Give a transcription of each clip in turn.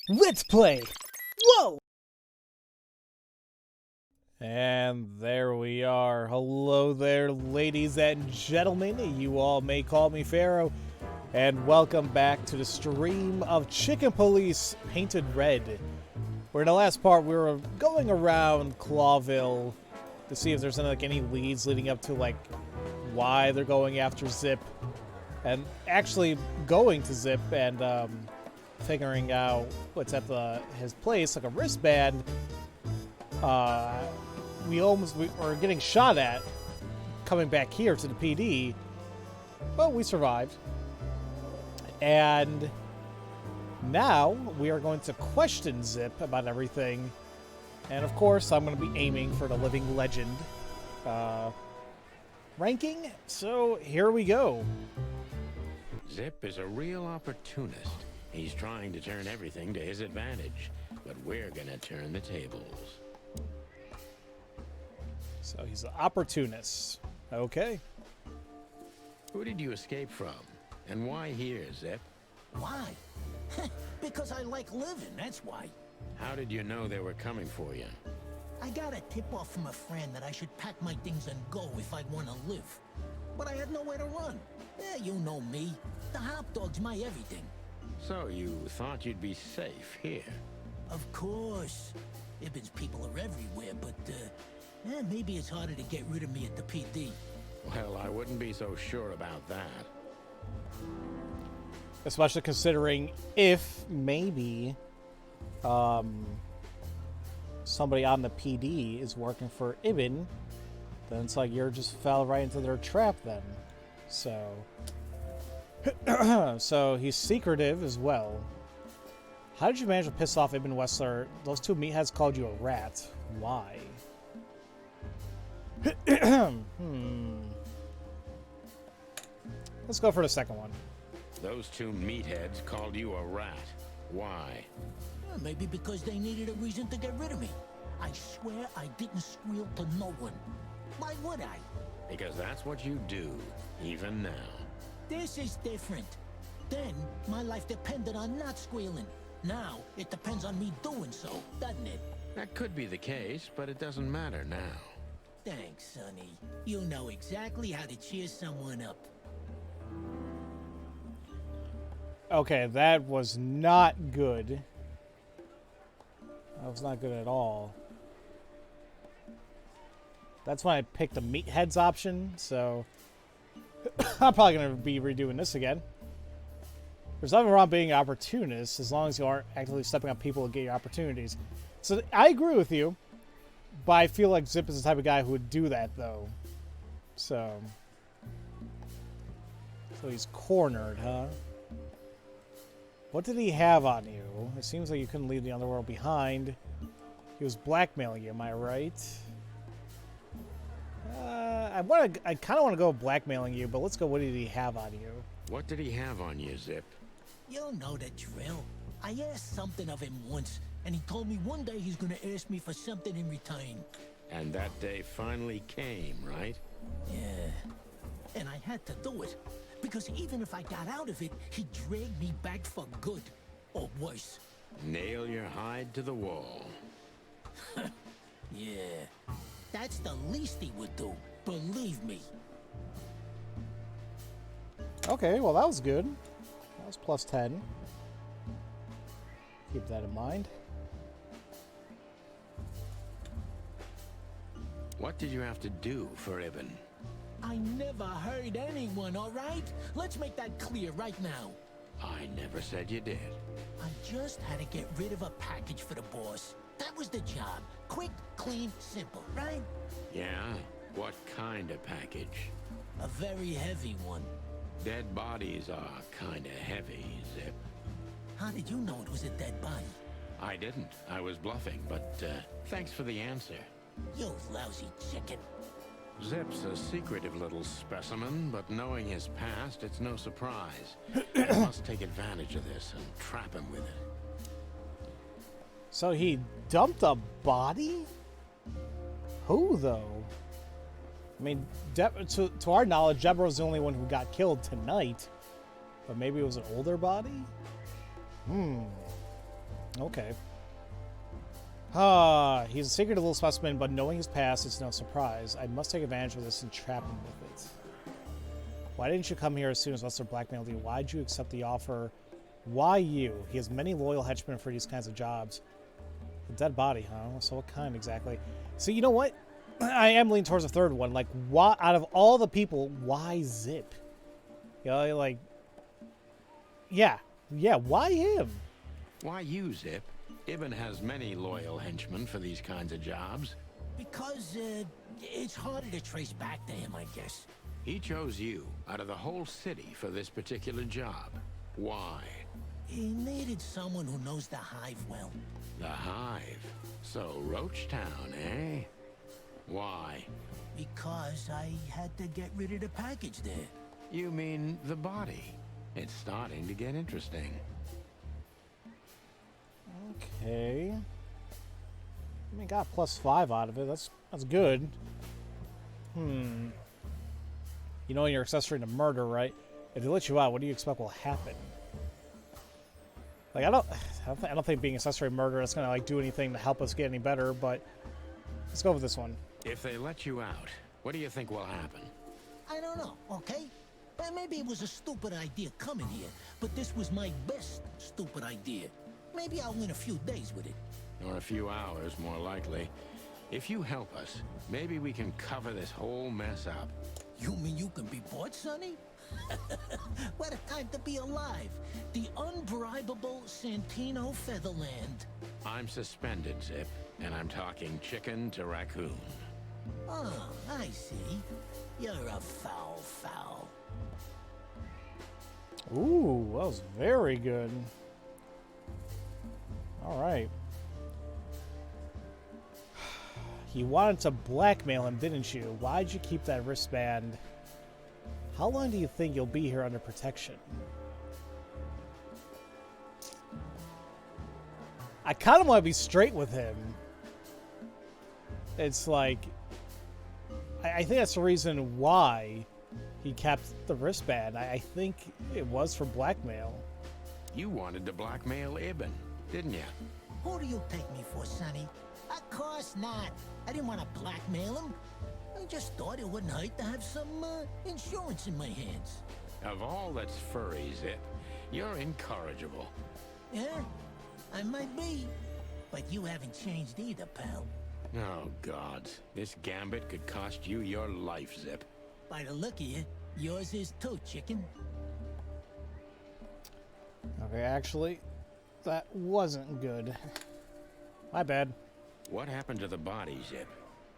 Let's play! Whoa! And there we are. Hello there, ladies and gentlemen. You all may call me Pharaoh. And welcome back to the stream of Chicken Police Painted Red. Where in the last part we were going around Clawville to see if there's any leads leading up to why they're going after Zip. And actually going to Zip and figuring out what's at his place, like a wristband. We were getting shot at coming back here to the PD, but we survived. And now we are going to question Zip about everything. And of course, I'm going to be aiming for the living legend ranking. So here we go. Zip is a real opportunist. He's trying to turn everything to his advantage, but we're gonna turn the tables. So he's an opportunist. Okay. Who did you escape from? And why here, Zip? Why? Because I like living, that's why. How did you know they were coming for you? I got a tip-off from a friend that I should pack my things and go if I want to live. But I had nowhere to run. Yeah, you know me. The hot dog's my everything. So you thought you'd be safe here? Of course. Ibben's people are everywhere, but, maybe it's harder to get rid of me at the PD. Well, I wouldn't be so sure about that. Especially considering if maybe somebody on the PD is working for Ibben, then it's like you're just fell right into their trap then. So so he's secretive as well. How did you manage to piss off Ibben Wessler? Those two meatheads called you a rat. Why? Let's go for the second one. Those two meatheads called you a rat. Why? Maybe because they needed a reason to get rid of me. I swear I didn't squeal to no one. Why would I? Because that's what you do, even now. This is different. Then, my life depended on not squealing. Now, it depends on me doing so, doesn't it? That could be the case, but it doesn't matter now. Thanks, Sonny. You know exactly how to cheer someone up. Okay, that was not good. That was not good at all. That's why I picked the meatheads option, so I'm probably going to be redoing this again. There's nothing wrong being an opportunist as long as you aren't actively stepping on people to get your opportunities. So I agree with you, but I feel like Zip is the type of guy who would do that, though. So he's cornered, huh? What did he have on you? It seems like you couldn't leave the underworld behind. He was blackmailing you, am I right? I kind of want to go blackmailing you, but let's go. What did he have on you? What did he have on you, Zip? You'll know the drill. I asked something of him once, and he told me one day he's gonna ask me for something in return. And that day finally came, right? Yeah. And I had to do it. Because even if I got out of it, he'd drag me back for good. Or worse. Nail your hide to the wall. Yeah. That's the least he would do. Believe me. Okay, well that was good. That was plus 10. Keep that in mind. What did you have to do for Ibben? I never hurt anyone, all right? Let's make that clear right now. I never said you did. I just had to get rid of a package for the boss. That was the job. Quick, clean, simple, right? Yeah? What kind of package? A very heavy one. Dead bodies are kinda heavy, Zip. How did you know it was a dead body? I didn't. I was bluffing, but thanks for the answer. You lousy chicken. Zip's a secretive little specimen, but knowing his past, it's no surprise. I must take advantage of this and trap him with it. So he dumped a body? Who, though? I mean, to our knowledge, Deborah's the only one who got killed tonight. But maybe it was an older body? Okay. He's a secretive little specimen, but knowing his past is no surprise. I must take advantage of this and trap him with it. Why didn't you come here as soon as Lester blackmailed you? Why'd you accept the offer? Why you? He has many loyal henchmen for these kinds of jobs. A dead body, huh? So what kind exactly? So you know what? I am leaning towards the third one. Like, why, out of all the people, why Zip? You know, like, yeah, why him? Why you, Zip? Ibn has many loyal henchmen for these kinds of jobs. Because, it's harder to trace back to him, I guess. He chose you out of the whole city for this particular job. Why? He needed someone who knows the hive well. The hive. So, Roachtown, eh? Why? Because I had to get rid of the package there. You mean the body? It's starting to get interesting. Okay. I mean, got +5 out of it. That's good. You know you're accessory to murder, right? If they let you out, what do you expect will happen? Like, I don't think being accessory to murder is gonna like do anything to help us get any better. But let's go with this one. If they let you out, what do you think will happen? I don't know, okay? Maybe it was a stupid idea coming here, but this was my best stupid idea. Maybe I'll win a few days with it. Or a few hours, more likely. If you help us, maybe we can cover this whole mess up. You mean you can be bought, Sonny? What a time to be alive. The unbribable Santino Featherland. I'm suspended, Zip, and I'm talking chicken to raccoon. Oh, I see. You're a foul. Ooh, that was very good. All right. You wanted to blackmail him, didn't you? Why'd you keep that wristband? How long do you think you'll be here under protection? I kind of want to be straight with him. It's like, I think that's the reason why he kept the wristband. I think it was for blackmail. You wanted to blackmail Ibn, didn't you? Who do you take me for, Sonny? Of course not. I didn't want to blackmail him. I just thought it wouldn't hurt to have some insurance in my hands. Of all that's furry, Zip, you're incorrigible. Yeah, I might be. But you haven't changed either, pal. Oh, God. This gambit could cost you your life, Zip. By the look of you, yours is too, chicken. Okay, actually, that wasn't good. My bad. What happened to the body, Zip?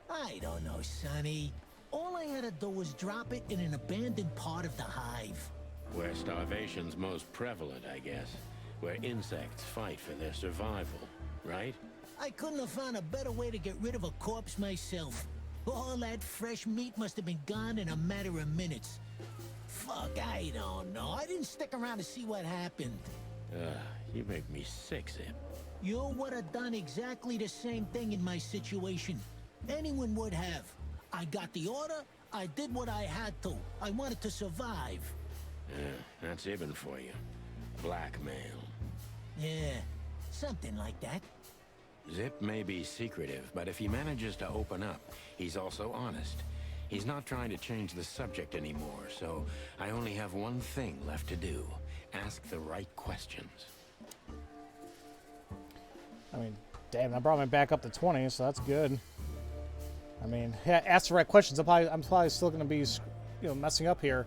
I don't know, Sonny. All I had to do was drop it in an abandoned part of the hive. Where starvation's most prevalent, I guess. Where insects fight for their survival, right? I couldn't have found a better way to get rid of a corpse myself. All that fresh meat must have been gone in a matter of minutes. Fuck, I don't know. I didn't stick around to see what happened. You make me sick, Zip. You would have done exactly the same thing in my situation. Anyone would have. I got the order, I did what I had to. I wanted to survive. That's Ibn for you. Blackmail. Yeah, something like that. Zip may be secretive, but if he manages to open up, he's also honest. He's not trying to change the subject anymore, so I only have one thing left to do. Ask the right questions. I mean, damn, that brought me back up to 20, so that's good. I mean, yeah, ask the right questions. I'm probably still going to be, messing up here.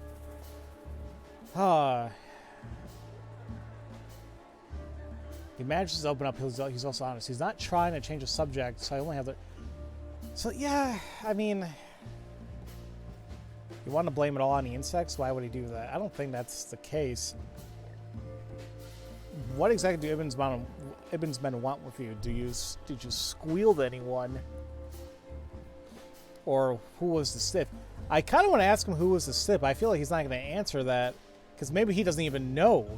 He manages to open up. He's also honest. He's not trying to change the subject, so I only have the... So, yeah, I mean... You want to blame it all on the insects? Why would he do that? I don't think that's the case. What exactly do Ibn's men want with you? Did you squeal to anyone? Or who was the stiff? I kind of want to ask him who was the stiff. I feel like he's not going to answer that. Because maybe he doesn't even know.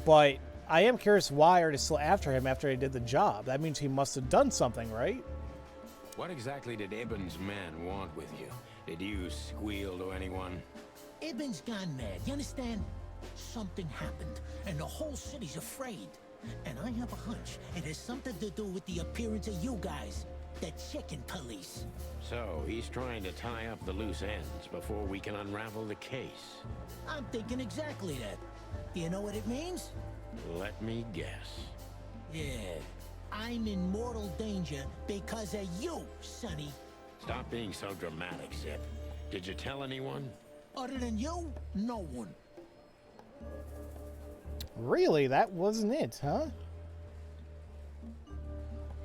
But I am curious, why are they still after him after he did the job? That means he must have done something, right? What exactly did Ibn's men want with you? Did you squeal to anyone? Ibn's gone mad, you understand? Something happened, and the whole city's afraid. And I have a hunch it has something to do with the appearance of you guys, the chicken police. So, he's trying to tie up the loose ends before we can unravel the case. I'm thinking exactly that. Do you know what it means? Let me guess. Yeah, I'm in mortal danger because of you, Sonny. Stop being so dramatic, Zip. Did you tell anyone? Other than you, no one. Really? That wasn't it, huh?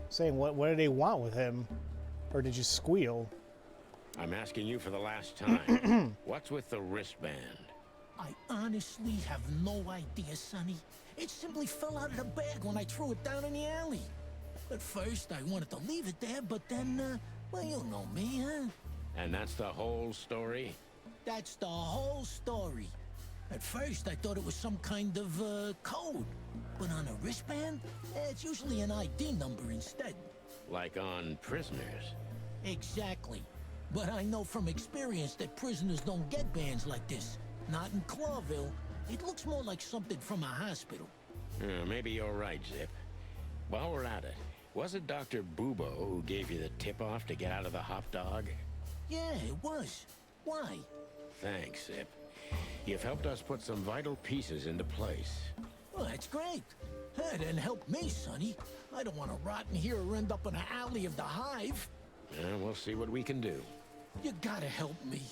Saying what did they want with him? Or did you squeal? I'm asking you for the last time. What's with the wristband? I honestly have no idea, Sonny. It simply fell out of the bag when I threw it down in the alley. At first, I wanted to leave it there, but then, well, you know me, huh? And that's the whole story? That's the whole story. At first, I thought it was some kind of, code. But on a wristband, it's usually an ID number instead. Like on prisoners? Exactly. But I know from experience that prisoners don't get bands like this. Not in Clawville. It looks more like something from a hospital. Maybe you're right, Zip. While we're at it, was it Dr. Bubo who gave you the tip-off to get out of the hot dog? Yeah, it was. Why? Thanks, Zip. You've helped us put some vital pieces into place. Well, that's great. Hey, then help me, Sonny. I don't want to rot in here or end up in an alley of the hive. We'll see what we can do. You gotta help me.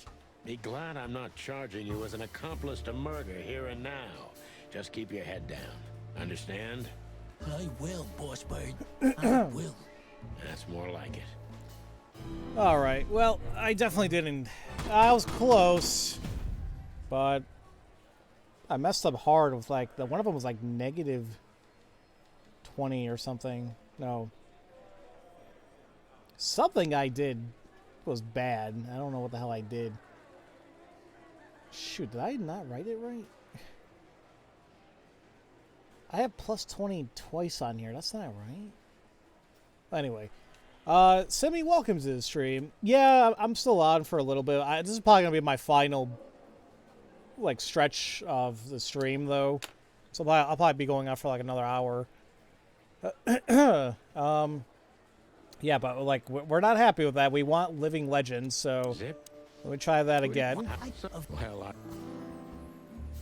Be glad I'm not charging you as an accomplice to murder here and now. Just keep your head down. Understand? I will, Boss Bird. I will. That's more like it. Alright, well, I definitely didn't. I was close. But I messed up hard with like, one of them was like negative 20 or something. No. Something I did was bad. I don't know what the hell I did. Shoot, did I not write it right? I have plus 20 twice on here. That's not right. Anyway. Semi, welcome to the stream. Yeah, I'm still on for a little bit. This is probably going to be my final, like, stretch of the stream, though. So I'll probably be going on for, like, another hour. Yeah, but, like, we're not happy with that. We want Living Legends, so Zip? let me try that again. Well,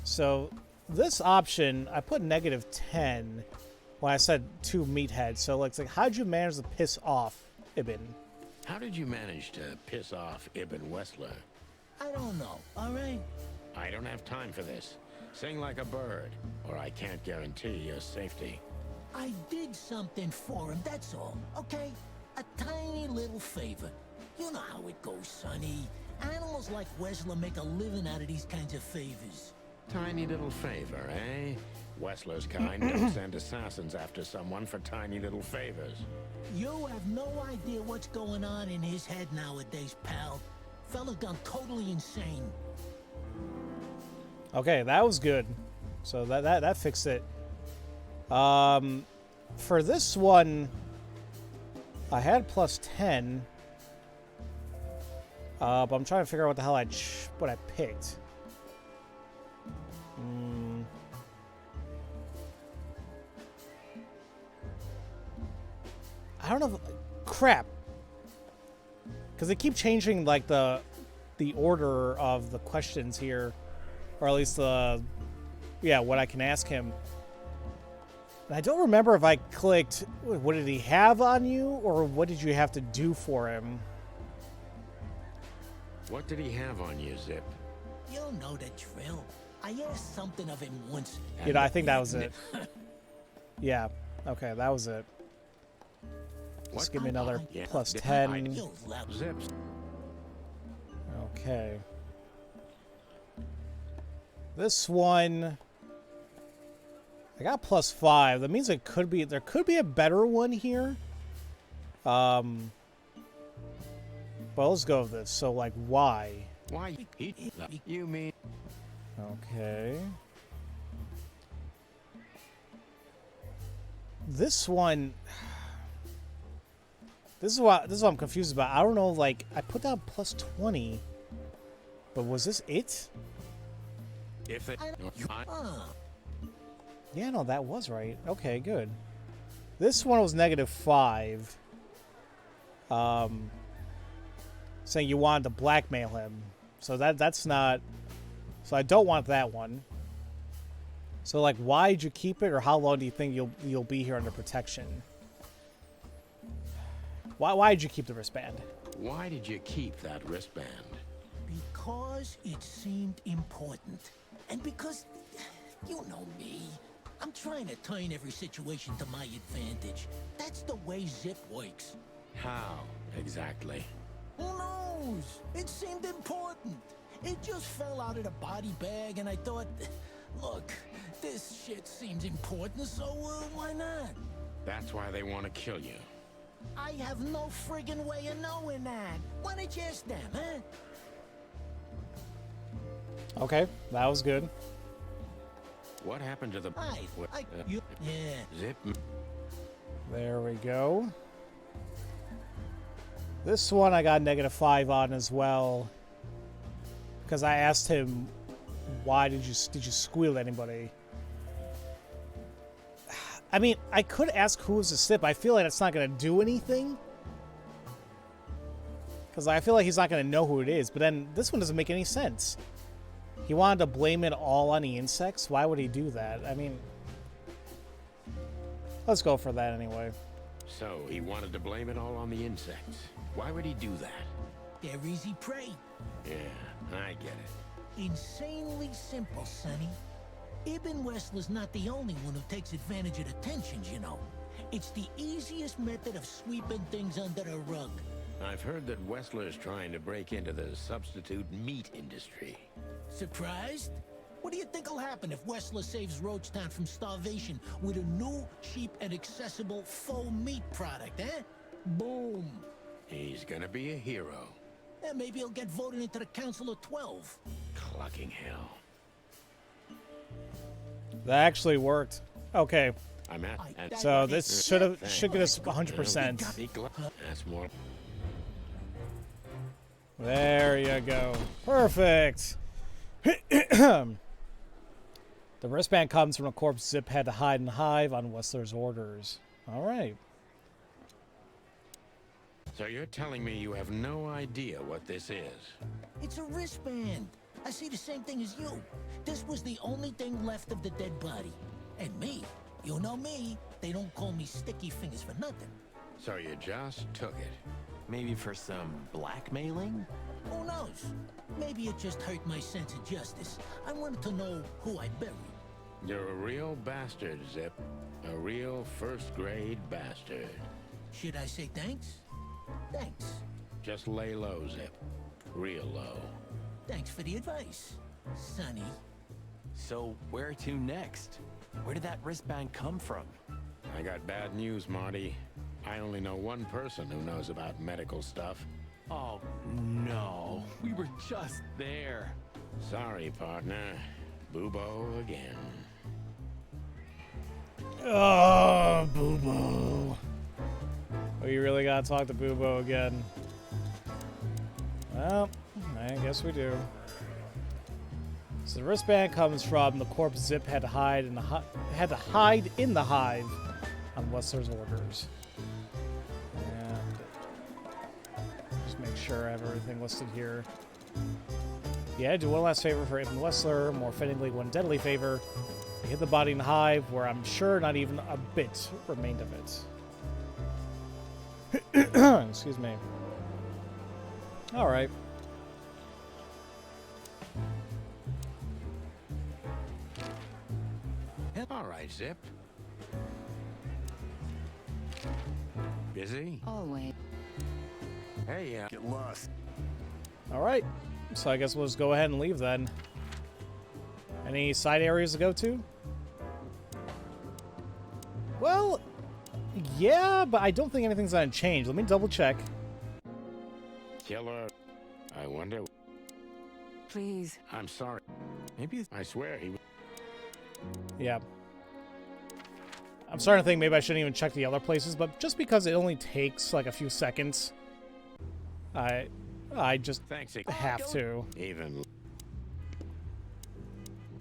So this option, I put negative 10 when I said 2 meatheads. So it's like, how'd you manage to piss off Ibn? how did you manage to piss off Ibn Wessler? I don't know, all right? I don't have time for this. Sing like a bird, or I can't guarantee your safety. I did something for him, that's all, okay? A tiny little favor. You know how it goes, Sonny. Animals like Wessler make a living out of these kinds of favors. Tiny little favor, eh? Wessler's kind don't send assassins after someone for tiny little favors. You have no idea what's going on in his head nowadays, pal. Fella's gone totally insane. Okay, that was good. So that fixed it. For this one, I had plus 10. But I'm trying to figure out what the hell what I picked. I don't know. Crap. Because they keep changing like the order of the questions here, or at least what I can ask him. And I don't remember if I clicked what did he have on you or what did you have to do for him. What did he have on you, Zip? You'll know the drill. I asked something of him once. You know, I think that was it. Yeah. Okay, that was it. Just give me another plus 10. Zips. Okay. This one, I got plus 5. That means there could be a better one here. But let's go with this. So, like, why? Why? You mean? Okay. This one. This is what I'm confused about. I don't know. Like, I put down plus 20, but was this it? If they... Yeah, no, that was right. Okay, good. This one was -5. Saying you wanted to blackmail him. So that's not... So I don't want that one. So, like, why did you keep it, or how long do you think you'll be here under protection? Why did you keep the wristband? Why did you keep that wristband? Because it seemed important. And because, you know me, I'm trying to turn every situation to my advantage. That's the way Zip works. How, exactly? Who knows? It seemed important. It just fell out of the body bag, and I thought, look, this shit seems important, so why not? That's why they want to kill you. I have no friggin' way of knowing that. Why don't you ask them, huh? Okay, that was good. What happened to the... Yeah. Zip... There we go. This one I got -5 on as well. Because I asked him, why did you squeal at anybody? I mean, I could ask who was the SIP. I feel like that's not going to do anything. Because I feel like he's not going to know who it is. But then this one doesn't make any sense. He wanted to blame it all on the insects? Why would he do that? I mean, let's go for that anyway. So, he wanted to blame it all on the insects. Why would he do that? They're easy prey. Yeah, I get it. Insanely simple, Sonny. Ibn Wessler's not the only one who takes advantage of the tensions, you know. It's the easiest method of sweeping things under the rug. I've heard that Wessler's trying to break into the substitute meat industry. Surprised? What do you think will happen if Wessler saves Roachtown from starvation with a new, cheap, and accessible faux meat product, eh? Boom. He's gonna be a hero. And maybe he'll get voted into the Council of 12. Clucking hell. That actually worked. Okay. I'm at... So this should get us 100%. That's more... There you go. Perfect. The wristband comes from a corpse Zip had to hide in the hive on Wessler's orders. All right. So you're telling me you have no idea what this is? It's a wristband. I see the same thing as you. This was the only thing left of the dead body. And me, you know me, they don't call me Sticky Fingers for nothing. So you just took it? Maybe for some blackmailing? Who knows? Maybe it just hurt my sense of justice. I wanted to know who I buried. You're a real bastard, Zip. A real first-grade bastard. Should I say thanks? Thanks. Just lay low, Zip. Real low. Thanks for the advice, Sonny. So where to next? Where did that wristband come from? I got bad news, Marty. I only know one person who knows about medical stuff. Oh, no. We were just there. Sorry, partner. Boobo again. Oh, Boo-Boo. We really gotta talk to Boo-Boo again. Well, I guess we do. So the wristband comes from the corpse Zip had to hide in the hive on Wessler's orders. And just make sure I have everything listed here. Yeah, do one last favor for Ibn Wessler, more fittingly one deadly favor. They hid the body in the hive, where I'm sure not even a bit remained of it. Excuse me. All right. All right, Zip. Busy? Always. Hey, Get lost. All right. So I guess we'll just go ahead and leave then. Any side areas to go to? Well, yeah, but I don't think anything's gonna change. Let me double check. Killer. I wonder... Please. I'm sorry. Maybe... I swear he... Yeah. I'm starting to think maybe I shouldn't even check the other places, but just because it only takes like a few seconds, I just Thanks, have to. even...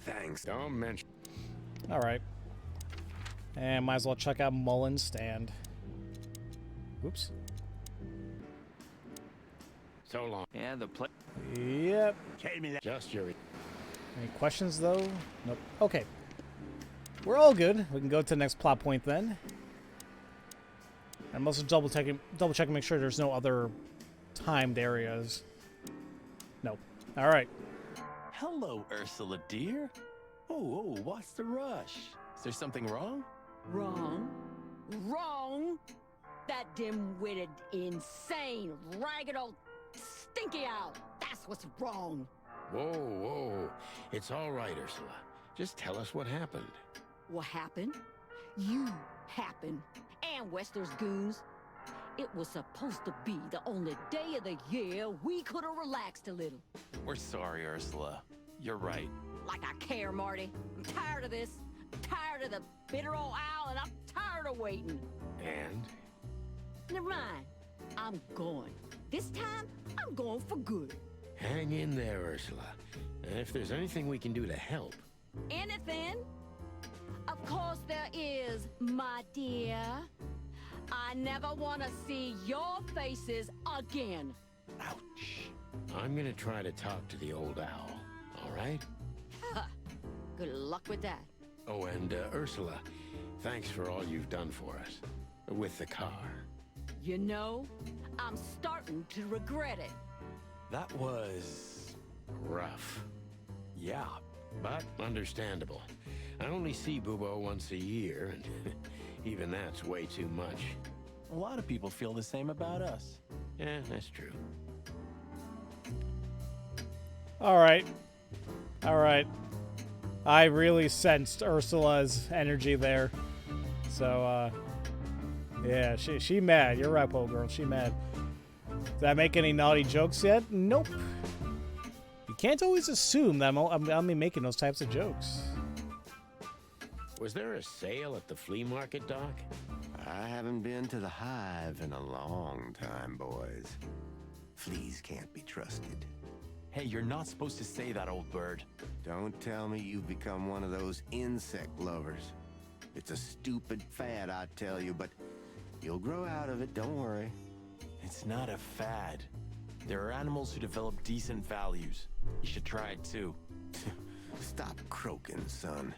Thanks. Don't mention. All right. And might as well check out Mullen's stand. Oops. So long. Yeah, the play. Yep. Just your. Any questions, though? Nope. Okay. We're all good. We can go to the next plot point then. I'm also double checking, make sure there's no other timed areas. Nope. All right. Hello, Ursula, dear. Oh, what's the rush? Is there something wrong? Wrong. Wrong. That dim-witted, insane, ragged old stinky owl. That's what's wrong. Whoa. It's all right, Ursula. Just tell us what happened. What happened? You happened. And Wester's goons. It was supposed to be the only day of the year we could have relaxed a little. We're sorry, Ursula. You're right. Like I care, Marty. I'm tired of this. I'm tired of the bitter old owl, and I'm tired of waiting. And? Never mind. I'm going. This time, I'm going for good. Hang in there, Ursula. And if there's anything we can do to help. Anything? Of course there is, my dear. I never want to see your faces again. Ouch. I'm gonna try to talk to the old owl, all right? Good luck with that. Oh, and Ursula, thanks for all you've done for us. With the car. You know, I'm starting to regret it. That was... Rough. yeah. But understandable. I only see Bubo once a year, and even that's way too much. A lot of people feel the same about us. Yeah, that's true. All right. I really sensed Ursula's energy there. So, yeah, she mad. You're right, Pole Girl. She mad. Did I make any naughty jokes yet? Nope. You can't always assume that I'm making those types of jokes. Was there a sale at the flea market, Doc? I haven't been to the hive in a long time, boys. Fleas can't be trusted. Hey, you're not supposed to say that, old bird. Don't tell me you've become one of those insect lovers. It's a stupid fad, I tell you, but you'll grow out of it, don't worry. It's not a fad. There are animals who develop decent values. You should try it too. Stop croaking, son.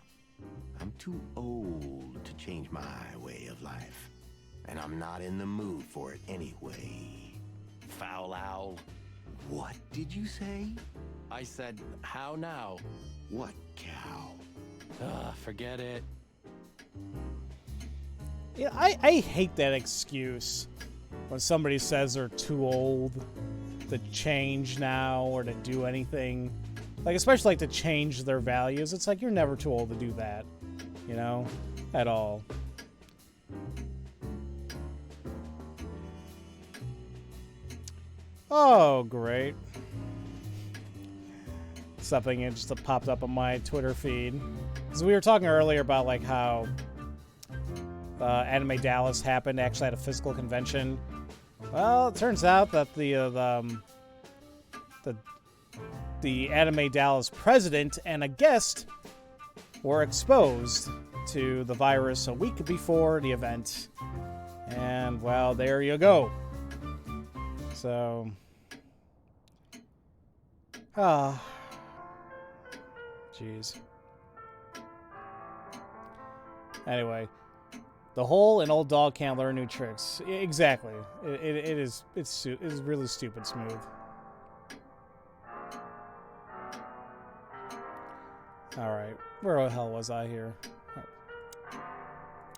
I'm too old to change my way of life. And I'm not in the mood for it anyway. Foul owl. What did you say? I said, how now? What cow? Forget it. Yeah, I hate that excuse when somebody says they're too old to change now or to do anything. Like, especially like to change their values. It's like you're never too old to do that, you know, at all. Oh, great. Something just popped up on my Twitter feed. Because we were talking earlier about like how Anime Dallas happened actually at a physical convention. Well, it turns out that the Anime Dallas president and a guest were exposed to the virus a week before the event. And, well, there you go. So... jeez. Anyway, the hole and old dog can't learn new tricks. Exactly. It's really stupid smooth. All right, where the hell was I here? Oh.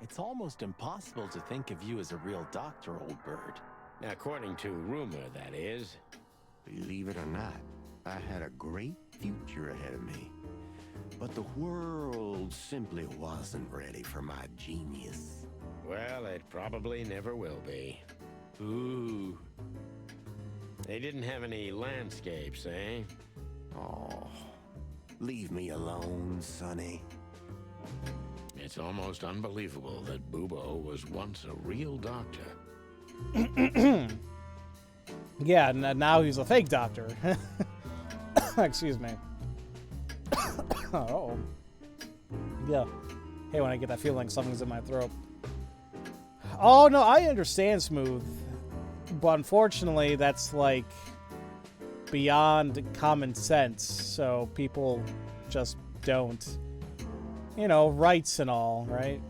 It's almost impossible to think of you as a real doctor, old bird. According to rumor, that is. Believe it or not, I had a great future ahead of me. But the world simply wasn't ready for my genius. Well, it probably never will be. Ooh. They didn't have any landscapes, eh? Oh, leave me alone, Sonny. It's almost unbelievable that Bubo was once a real doctor. Yeah, now he's a fake doctor. Excuse me. Oh. Yeah. Hey, when I get that feeling like something's in my throat. Oh, no, I understand Smooth. But unfortunately, that's like beyond common sense. So people just don't. You know, rights and all, right?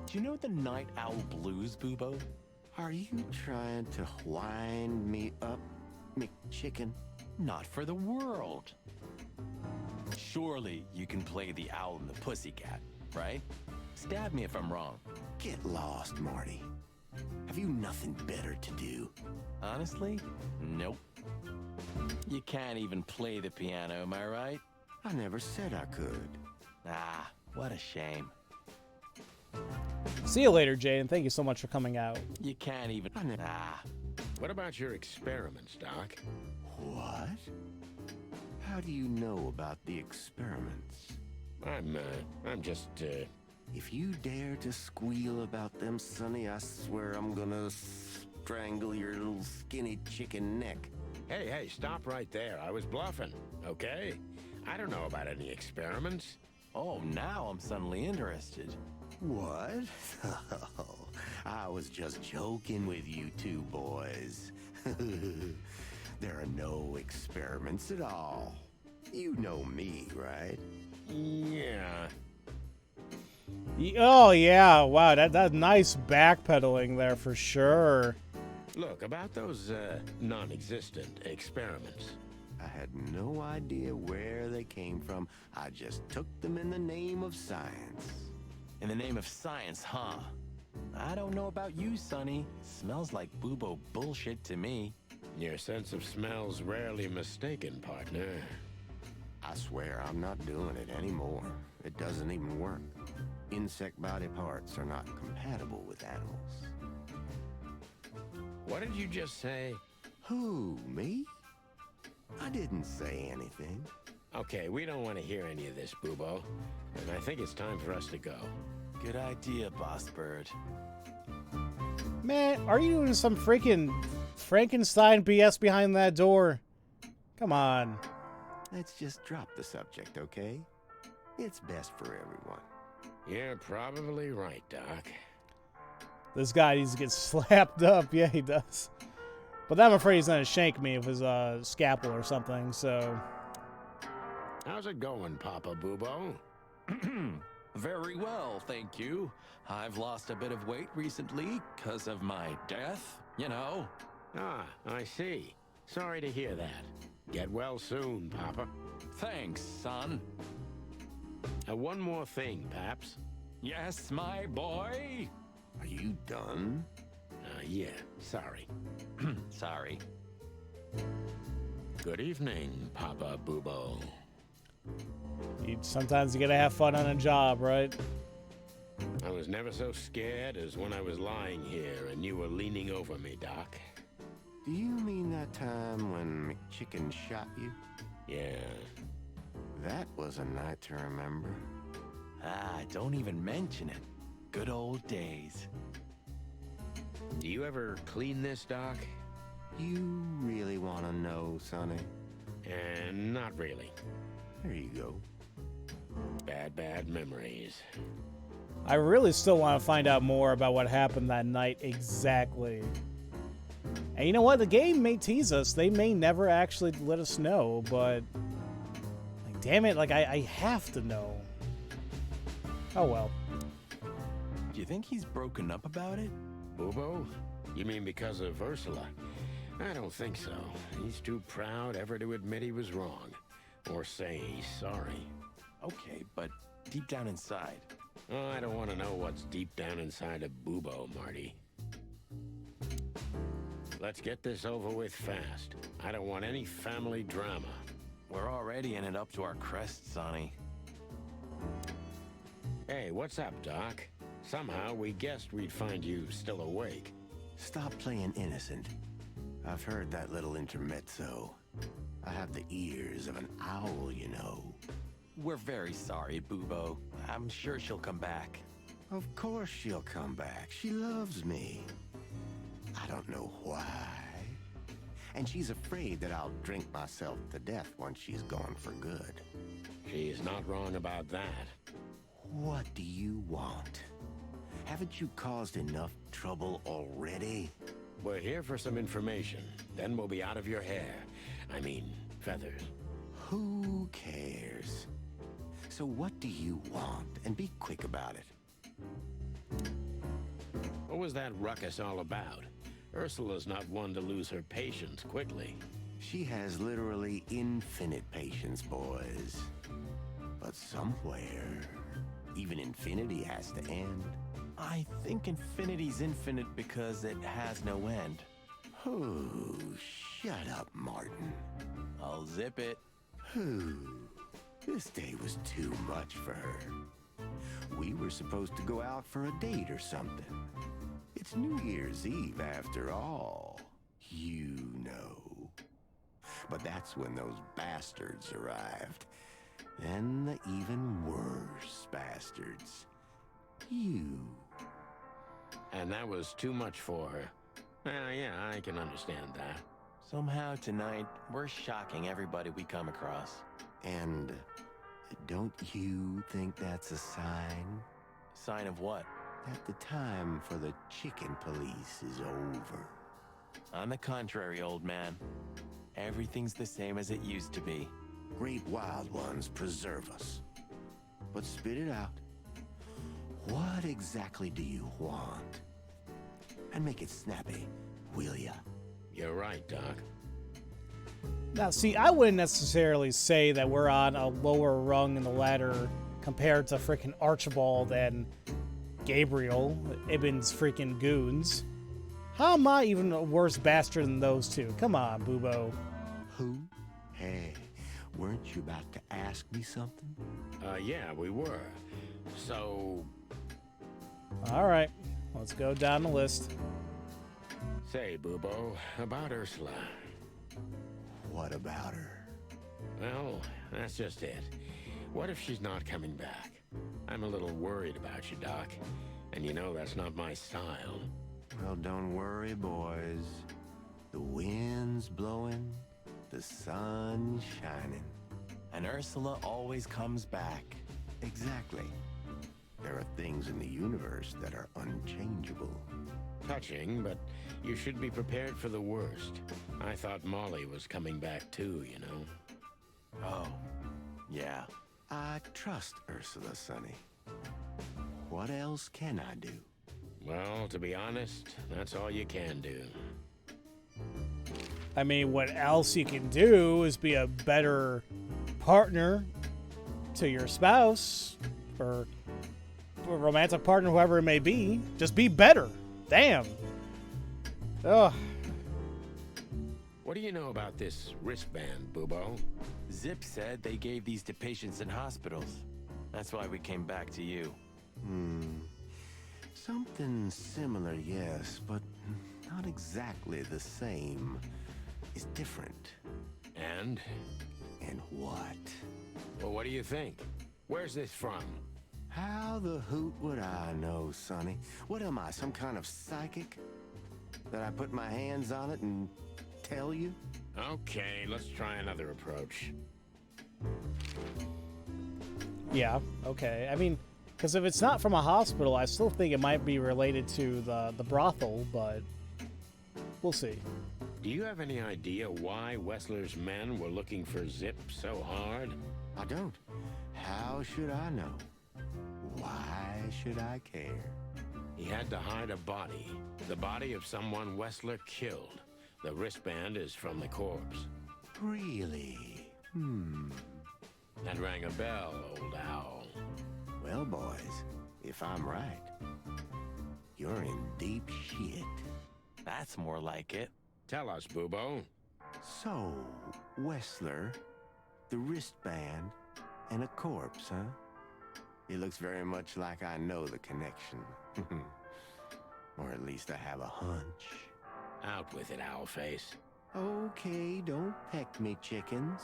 Do you know the Night Owl Blues, Boobo? Are you trying to wind me up, MacChicken? Not for the world. Surely you can play the owl and the pussycat, right? Stab me if I'm wrong. Get lost, Marty. Have you nothing better to do? Honestly, nope. You can't even play the piano, am I right? I never said I could. Ah, what a shame. See you later, Jane. Thank you so much for coming out. You can't even... Ah. What about your experiments, Doc? What? How do you know about the experiments? I'm just, If you dare to squeal about them, Sonny, I swear I'm gonna strangle your little skinny chicken neck. Hey, stop right there. I was bluffing, okay? I don't know about any experiments. Oh, now I'm suddenly interested. What? I was just joking with you two boys. There are no experiments at all. You know me, right? Yeah. Oh, yeah. Wow, that's nice backpedaling there for sure. Look, about those, non-existent experiments. I had no idea where they came from. I just took them in the name of science. In the name of science, huh? I don't know about you, Sonny. Smells like Boobo bullshit to me. Your sense of smell's rarely mistaken, partner. I swear I'm not doing it anymore. It doesn't even work. Insect body parts are not compatible with animals. What did you just say? Who, me? I didn't say anything. Okay, we don't want to hear any of this, Boobo. And I think it's time for us to go. Good idea, Boss Bird. Man, are you doing some freaking Frankenstein BS behind that door? Come on. Let's just drop the subject, okay? It's best for everyone. You're probably right, Doc. This guy needs to get slapped up. Yeah, he does. But I'm afraid he's going to shank me with his scalpel or something, so... How's it going, Papa Boobo? Very well, thank you. I've lost a bit of weight recently because of my death, you know. Ah, I see. Sorry to hear that. Get well soon, Papa. Thanks, son. One more thing, Paps. Yes, my boy? Are you done? Yeah, sorry. Sorry. Good evening, Papa Boobo. Sometimes you gotta have fun on a job, right? I was never so scared as when I was lying here and you were leaning over me, Doc. Do you mean that time when MacChicken shot you? Yeah. That was a night to remember. Ah, don't even mention it. Good old days. Do you ever clean this, Doc? You really want to know, Sonny? And not really. There you go. Bad memories. I really still want to find out more about what happened that night exactly. And you know what? The game may tease us. They may never actually let us know, but... Like, damn it, like, I have to know. Oh, well. Do you think he's broken up about it? Boobo? You mean because of Ursula? I don't think so. He's too proud ever to admit he was wrong. Or say he's sorry. Okay, but deep down inside. Oh, I don't want to know what's deep down inside of Boobo, Marty. Let's get this over with fast. I don't want any family drama. We're already in it up to our crests, Sonny. Hey, what's up, Doc? Somehow we guessed we'd find you still awake. Stop playing innocent. I've heard that little intermezzo. I have the ears of an owl, you know. We're very sorry, Boobo. I'm sure she'll come back. Of course she'll come back. She loves me. I don't know why. And she's afraid that I'll drink myself to death once she's gone for good. She's not wrong about that. What do you want? Haven't you caused enough trouble already? We're here for some information. Then we'll be out of your hair. I mean, feathers. Who cares? So what do you want? And be quick about it. What was that ruckus all about? Ursula's not one to lose her patience quickly. She has literally infinite patience, boys. But somewhere, even infinity has to end. I think infinity's infinite because it has no end. Oh, shut up, Martin. I'll zip it. This day was too much for her. We were supposed to go out for a date or something. It's New Year's Eve after all. You know. But that's when those bastards arrived. Then the even worse bastards. You. And that was too much for her. Well, yeah, I can understand that. Somehow tonight, we're shocking everybody we come across. And don't you think that's a sign? Sign of what? That the time for the chicken police is over. On the contrary, old man. Everything's the same as it used to be. Great wild ones preserve us. But spit it out. What exactly do you want? And make it snappy, will ya? You're right, Doc. Now, see, I wouldn't necessarily say that we're on a lower rung in the ladder compared to freaking Archibald and Gabriel, Ibn's freaking goons. How am I even a worse bastard than those two? Come on, Boobo. Who? Hey, weren't you about to ask me something? Yeah, we were. So, All right, let's go down the list. say, Boobo, about Ursula. What about her? Well, that's just it. What if she's not coming back? I'm a little worried about you, Doc. And you know that's not my style. Well, don't worry, boys. The wind's blowing, the sun's shining. And Ursula always comes back. Exactly. There are things in the universe that are unchangeable. Touching, but you should be prepared for the worst. I thought Molly was coming back too, you know. Oh, yeah. I trust Ursula, Sonny. What else can I do? Well, to be honest, that's all you can do. I mean, what else you can do is be a better partner to your spouse or a romantic partner, whoever it may be. Just be better. Damn. Ugh. What do you know about this wristband, Boobo? Zip said they gave these to patients in hospitals. That's why we came back to you. Something similar, yes, but not exactly the same. It's different. And? And what? Well, what do you think? Where's this from? How the hoot would I know, Sonny? What am I, some kind of psychic? That I put my hands on it and tell you? Okay, let's try another approach. Yeah, okay. I mean, because if it's not from a hospital, I still think it might be related to the brothel, but we'll see. Do you have any idea why Wessler's men were looking for Zip so hard? I don't. How should I know? Why should I care? He had to hide a body. The body of someone Wessler killed. The wristband is from the corpse. Really? That rang a bell, old owl. Well, boys, if I'm right, you're in deep shit. That's more like it. Tell us, Boobo. So, Wessler, the wristband, and a corpse, huh? It looks very much like I know the connection. Or at least I have a hunch. Out with it, Owlface. Okay, don't peck me, chickens.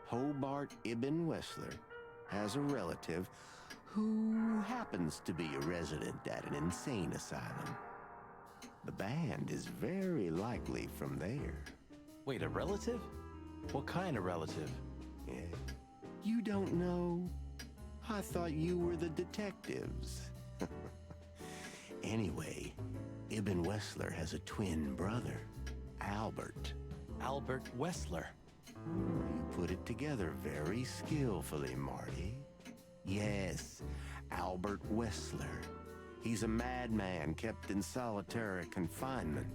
Hobart Ibn Wessler has a relative who happens to be a resident at an insane asylum. The band is very likely from there. Wait, a relative? What kind of relative? Yeah. You don't know? I thought you were the detectives. Anyway, Ibn Wessler has a twin brother, Albert. Albert Wessler. You put it together very skillfully, Marty. Yes, Albert Wessler. He's a madman kept in solitary confinement.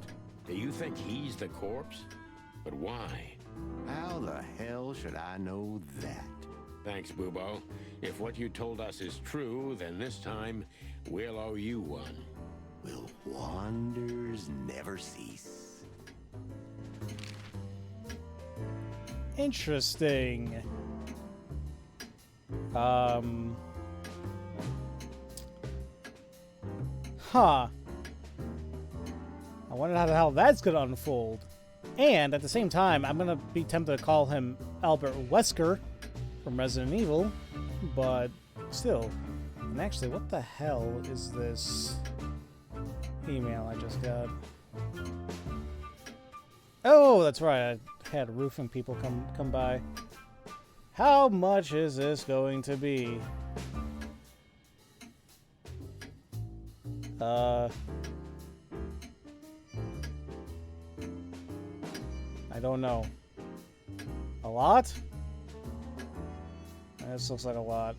Do you think he's the corpse? But why? How the hell should I know that? Thanks, Bubo. If what you told us is true, then this time we'll owe you one. Will wonders never cease? Interesting. Huh. I wonder how the hell that's gonna unfold. And at the same time, I'm gonna be tempted to call him Albert Wesker from Resident Evil, but still. And actually, what the hell is this email I just got? Oh, that's right. I had roofing people come by. How much is this going to be? I don't know. A lot? This looks like a lot.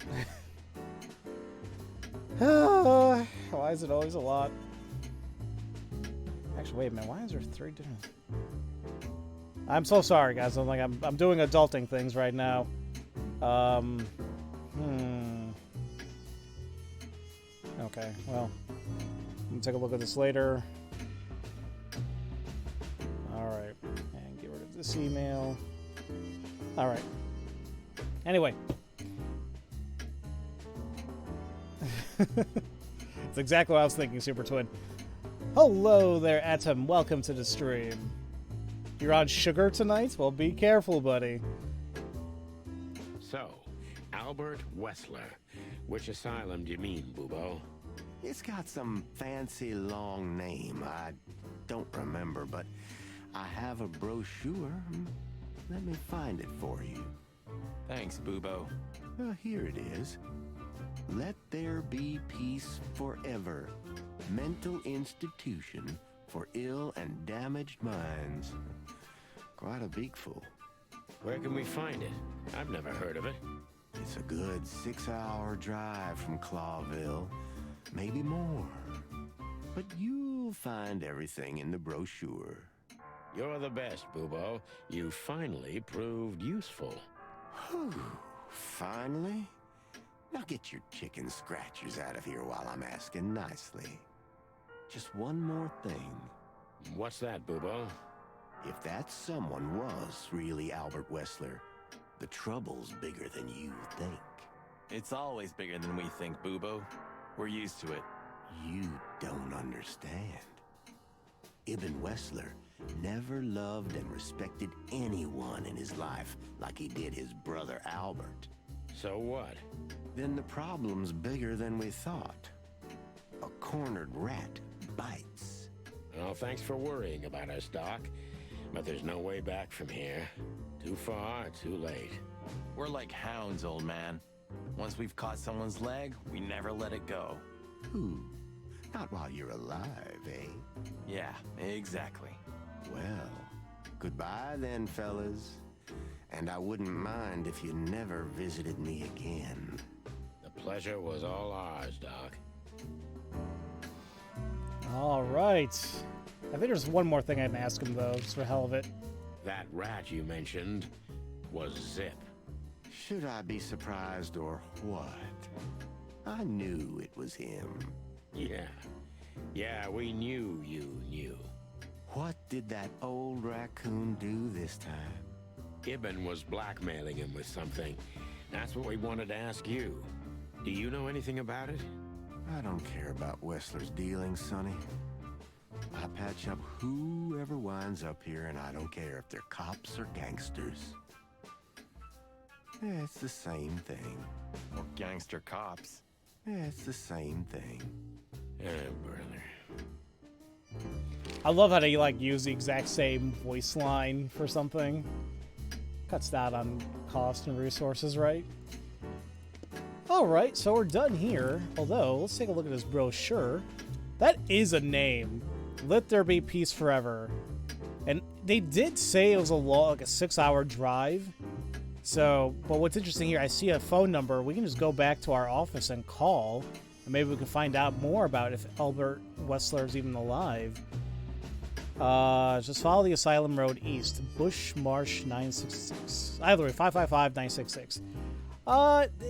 Why is it always a lot? Actually, wait a minute. Why is there 3 different... I'm so sorry, guys. I'm doing adulting things right now. Okay, well, I'm gonna take a look at this later. Alright, and get rid of this email. Alright. Anyway. That's exactly what I was thinking, Super Twin. Hello there, Atom. Welcome to the stream. You're on sugar tonight? Well, be careful, buddy. So, Albert Wessler. Which asylum do you mean, Bubo? It's got some fancy long name. I don't remember, but I have a brochure. Let me find it for you. Thanks, Bubo. Here it is. Let There Be Peace Forever. Mental institution for ill and damaged minds. Quite a beakful. Where can we find it? I've never heard of it. It's a good 6-hour drive from Clawville. Maybe more. But you'll find everything in the brochure. You're the best, Bubo. You finally proved useful. Whew. Finally? Now get your chicken scratchers out of here while I'm asking nicely. Just one more thing. What's that, Bubo? If that someone was really Albert Wessler, the trouble's bigger than you think. It's always bigger than we think, Bubo. We're used to it. You don't understand. Ibn Wessler never loved and respected anyone in his life like he did his brother Albert. So what? Then the problem's bigger than we thought. A cornered rat bites. Well, thanks for worrying about us, Doc. But there's no way back from here. Too far, too late. We're like hounds, old man. Once we've caught someone's leg, we never let it go. Ooh, not while you're alive, eh? Yeah, exactly. Well, goodbye then, fellas. And I wouldn't mind if you never visited me again. The pleasure was all ours, Doc. All right. I think there's one more thing I can ask him, though, just for the hell of it. That rat you mentioned was Zip. Should I be surprised or what? I knew it was him. Yeah, we knew you knew. What did that old raccoon do this time? Ibn was blackmailing him with something. That's what we wanted to ask you. Do you know anything about it? I don't care about Wessler's dealings, Sonny. I patch up whoever winds up here, and I don't care if they're cops or gangsters. Yeah, it's the same thing. Or gangster cops. Yeah, it's the same thing. Brother. I love how they, like, use the exact same voice line for something. Cuts down on cost and resources, right? Alright, so we're done here. Although, let's take a look at this brochure. That is a name. Let there be peace forever. And they did say it was like a 6-hour drive. So, but what's interesting here, I see a phone number. We can just go back to our office and call. And maybe we can find out more about if Albert Wessler is even alive. Just follow the Asylum Road east. Bush Marsh 966. Either way, 555-966.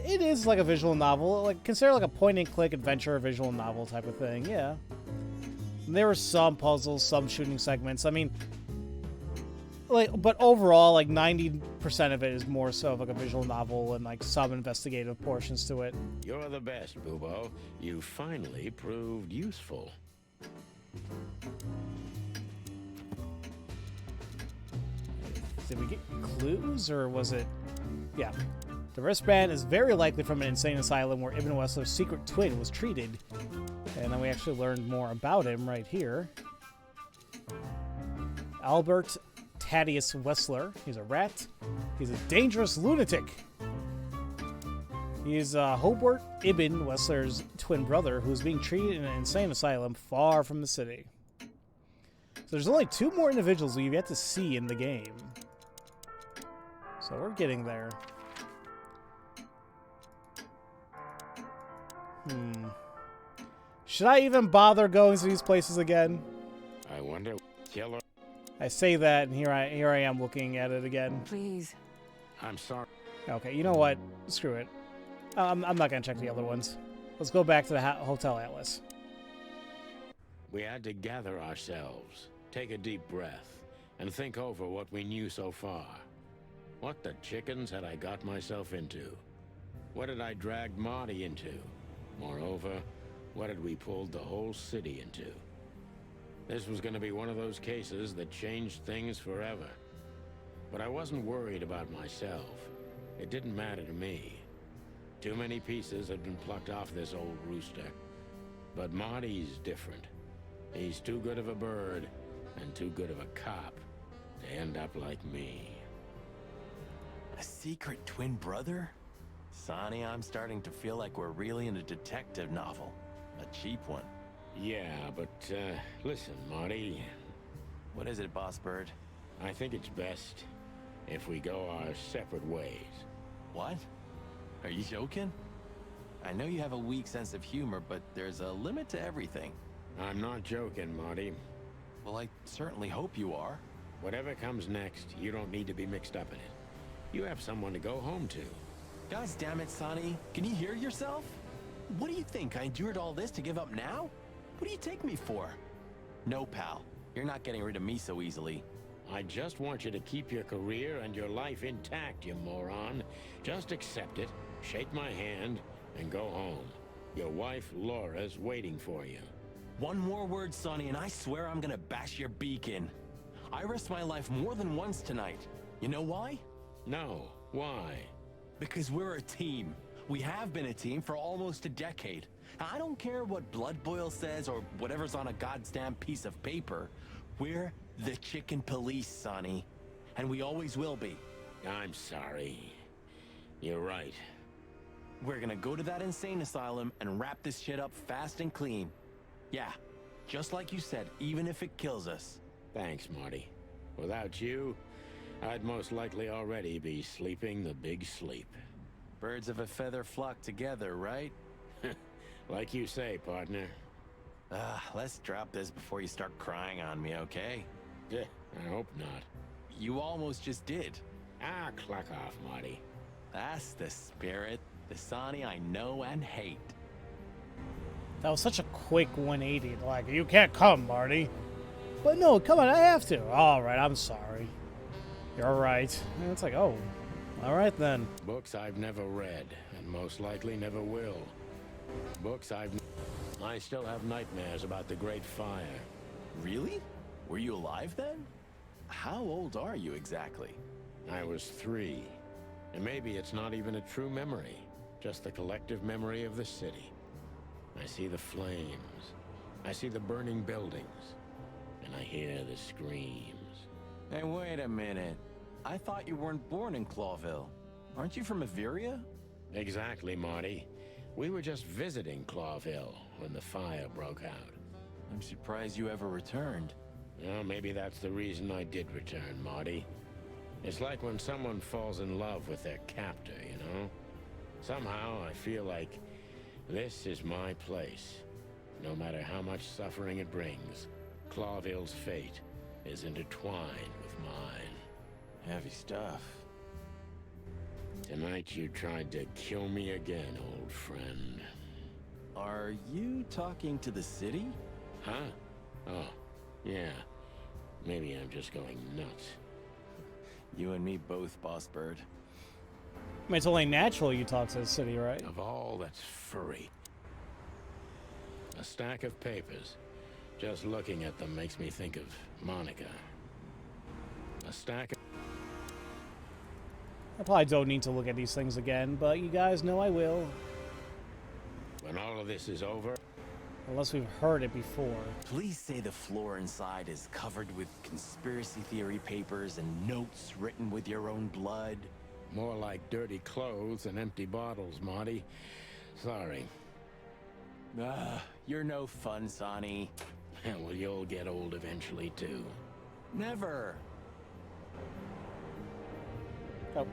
It is like a visual novel. Like, consider like a point-and-click adventure visual novel type of thing, yeah. There were some puzzles, some shooting segments. I mean, like, but overall, like 90% of it is more so of like a visual novel and like some investigative portions to it. You're the best, Bubo. You finally proved useful. Did we get clues, or was it... Yeah. The wristband is very likely from an insane asylum where Ibn Wessler's secret twin was treated. And then we actually learned more about him right here. Albert Thaddeus Wessler. He's a rat. He's a dangerous lunatic. He's Hobart Ibn Wessler's twin brother who's being treated in an insane asylum far from the city. So there's only 2 more individuals we've yet to see in the game. So we're getting there. Should I even bother going to these places again? I wonder, killer. I say that, and here I am looking at it again. Please. I'm sorry. Okay, you know what? Screw it. I'm not gonna check the other ones. Let's go back to the Hotel Atlas. We had to gather ourselves, take a deep breath, and think over what we knew so far. What the chickens had I got myself into? What had I dragged Marty into? Moreover, what had we pulled the whole city into? This was going to be one of those cases that changed things forever. But I wasn't worried about myself. It didn't matter to me. Too many pieces had been plucked off this old rooster. But Marty's different. He's too good of a bird and too good of a cop to end up like me. A secret twin brother? Sonny, I'm starting to feel like we're really in a detective novel. A cheap one. Yeah, but, listen, Marty. What is it, Boss Bird? I think it's best if we go our separate ways. What? Are you joking? I know you have a weak sense of humor, but there's a limit to everything. I'm not joking, Marty. Well, I certainly hope you are. Whatever comes next, you don't need to be mixed up in it. You have someone to go home to. Guys, damn it, Sonny. Can you hear yourself? What do you think? I endured all this to give up now? What do you take me for? No, pal. You're not getting rid of me so easily. I just want you to keep your career and your life intact, you moron. Just accept it, shake my hand, and go home. Your wife, Laura's waiting for you. One more word, Sonny, and I swear I'm gonna bash your beak in. I risked my life more than once tonight. You know why? No. Why? Because we're a team. We have been a team for almost a decade. I don't care what Blood Boil says or whatever's on a goddamn piece of paper. We're the Chicken Police, Sonny. And we always will be. I'm sorry. You're right. We're gonna go to that insane asylum and wrap this shit up fast and clean. Yeah, just like you said, even if it kills us. Thanks, Marty. Without you, I'd most likely already be sleeping the big sleep. Birds of a feather flock together, right? Like you say, partner. Let's drop this before you start crying on me, okay? I hope not. You almost just did. Clock off, Marty. That's the spirit. The Sonny I know and hate. That was such a quick 180. Like, you can't come, Marty. But no, come on, I have to. All right, I'm sorry. You're right. And it's like, oh, all right then. Books I've never read, and most likely never will. Books I still have nightmares about the Great Fire. Really? Were you alive then? How old are you exactly? I was 3. And maybe it's not even a true memory, just the collective memory of the city. I see the flames. I see the burning buildings. And I hear the screams. Hey, wait a minute. I thought you weren't born in Clawville. Aren't you from Averia? Exactly, Marty. We were just visiting Clawville when the fire broke out. I'm surprised you ever returned. Well, maybe that's the reason I did return, Marty. It's like when someone falls in love with their captor, you know? Somehow, I feel like this is my place. No matter how much suffering it brings, Clawville's fate is intertwined with mine. Heavy stuff. Tonight you tried to kill me again, old friend. Are you talking to the city? Huh? Oh, yeah. Maybe I'm just going nuts. You and me both, Boss Bird. I mean, it's only natural you talk to the city, right? Of all that's furry. A stack of papers. Just looking at them makes me think of Monica. A stack of... I probably don't need to look at these things again, but you guys know I will. When all of this is over... Unless we've heard it before. Please say the floor inside is covered with conspiracy theory papers and notes written with your own blood. More like dirty clothes and empty bottles, Marty. Sorry. You're no fun, Sonny. Well, you'll get old eventually, too. Never. Oh,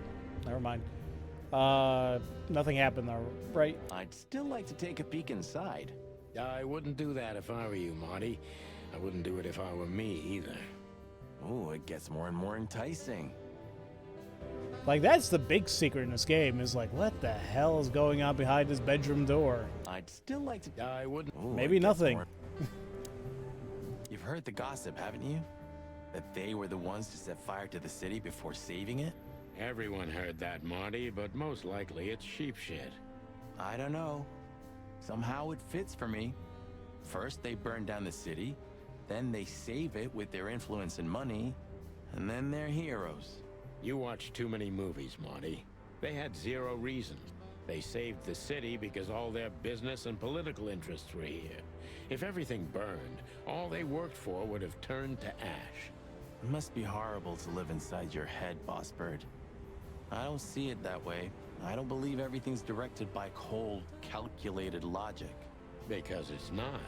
never mind. Nothing happened there, right? I'd still like to take a peek inside. I wouldn't do that if I were you, Marty. I wouldn't do it if I were me, either. Oh, it gets more and more enticing. Like, that's the big secret in this game, is like, what the hell is going on behind this bedroom door? I'd still like to... I wouldn't... Ooh, Maybe it gets nothing. more- You've heard the gossip, haven't you? That they were the ones to set fire to the city before saving it? Everyone heard that, Marty, but most likely it's sheep shit. I don't know. Somehow it fits for me. First, they burn down the city. Then they save it with their influence and money. And then they're heroes. You watch too many movies, Marty. They had zero reason. They saved the city because all their business and political interests were here. If everything burned, all they worked for would have turned to ash. It must be horrible to live inside your head, Boss Bird. I don't see it that way. I don't believe everything's directed by cold, calculated logic. Because it's not.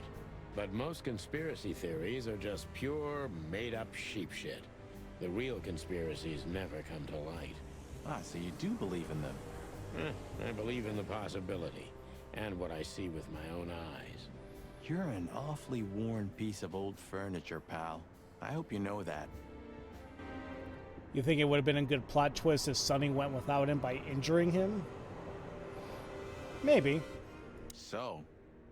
But most conspiracy theories are just pure, made-up sheep shit. The real conspiracies never come to light. Ah, so you do believe in them. I believe in the possibility, and what I see with my own eyes. You're an awfully worn piece of old furniture, pal. I hope you know that. You think it would have been a good plot twist if Sonny went without him by injuring him? Maybe. So,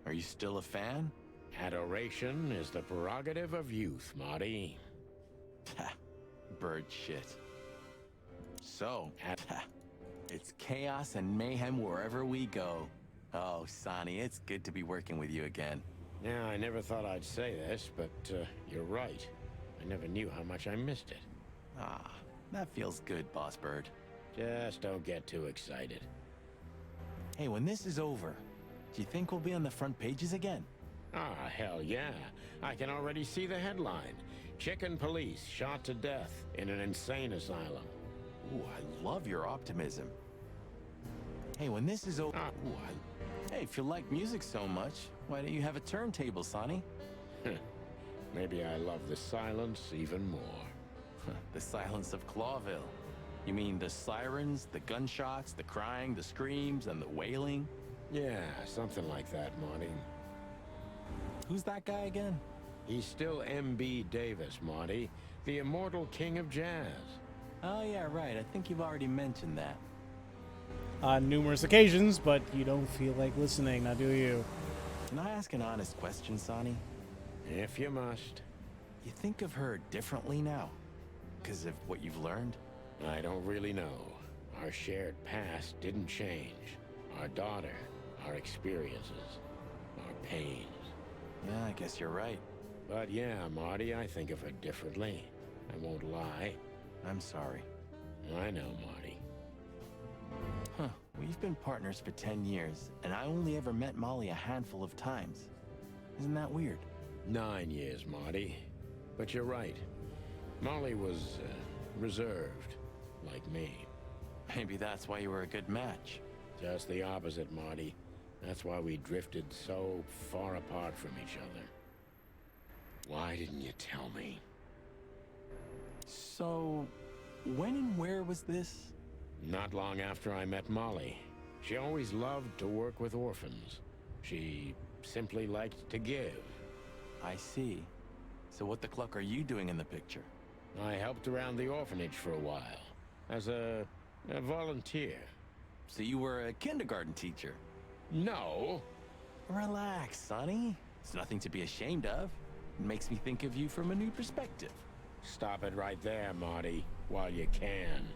are you still a fan? Adoration is the prerogative of youth, Marty. Bird shit. So, it's chaos and mayhem wherever we go. Oh, Sonny, it's good to be working with you again. Yeah, I never thought I'd say this, but you're right. I never knew how much I missed it. Ah, that feels good, Boss Bird. Just don't get too excited. Hey, when this is over, do you think we'll be on the front pages again? Ah, hell yeah. I can already see the headline. Chicken police shot to death in an insane asylum. Ooh, I love your optimism. Hey, when this is over... Hey, if you like music so much, why don't you have a turntable, Sonny? Maybe I love the silence even more. The silence of Clawville. You mean the sirens, the gunshots, the crying, the screams, and the wailing? Yeah, something like that, Marty. Who's that guy again? He's still M.B. Davis, Marty, the immortal king of jazz. Oh, yeah, right. I think you've already mentioned that. On numerous occasions, but you don't feel like listening, now do you? Can I ask an honest question, Sonny? If you must. You think of her differently now? Because of what you've learned? I don't really know. Our shared past didn't change. Our daughter, our experiences, our pains. Yeah, I guess you're right. But yeah, Marty, I think of her differently. I won't lie. I'm sorry. I know, Marty. Huh. We've been partners for 10 years, and I only ever met Molly a handful of times. Isn't that weird? 9 years, Marty. But you're right. Molly was reserved. like me. Maybe that's why you were a good match. Just the opposite, Marty. That's why we drifted so far apart from each other. Why didn't you tell me? So, when and where was this? Not long after I met Molly. She always loved to work with orphans. She simply liked to give. I see. So what the cluck are you doing in the picture? I helped around the orphanage for a while. As a volunteer. So you were a kindergarten teacher? No. Relax, Sonny. It's nothing to be ashamed of. It makes me think of you from a new perspective. Stop it right there, Marty, while you can.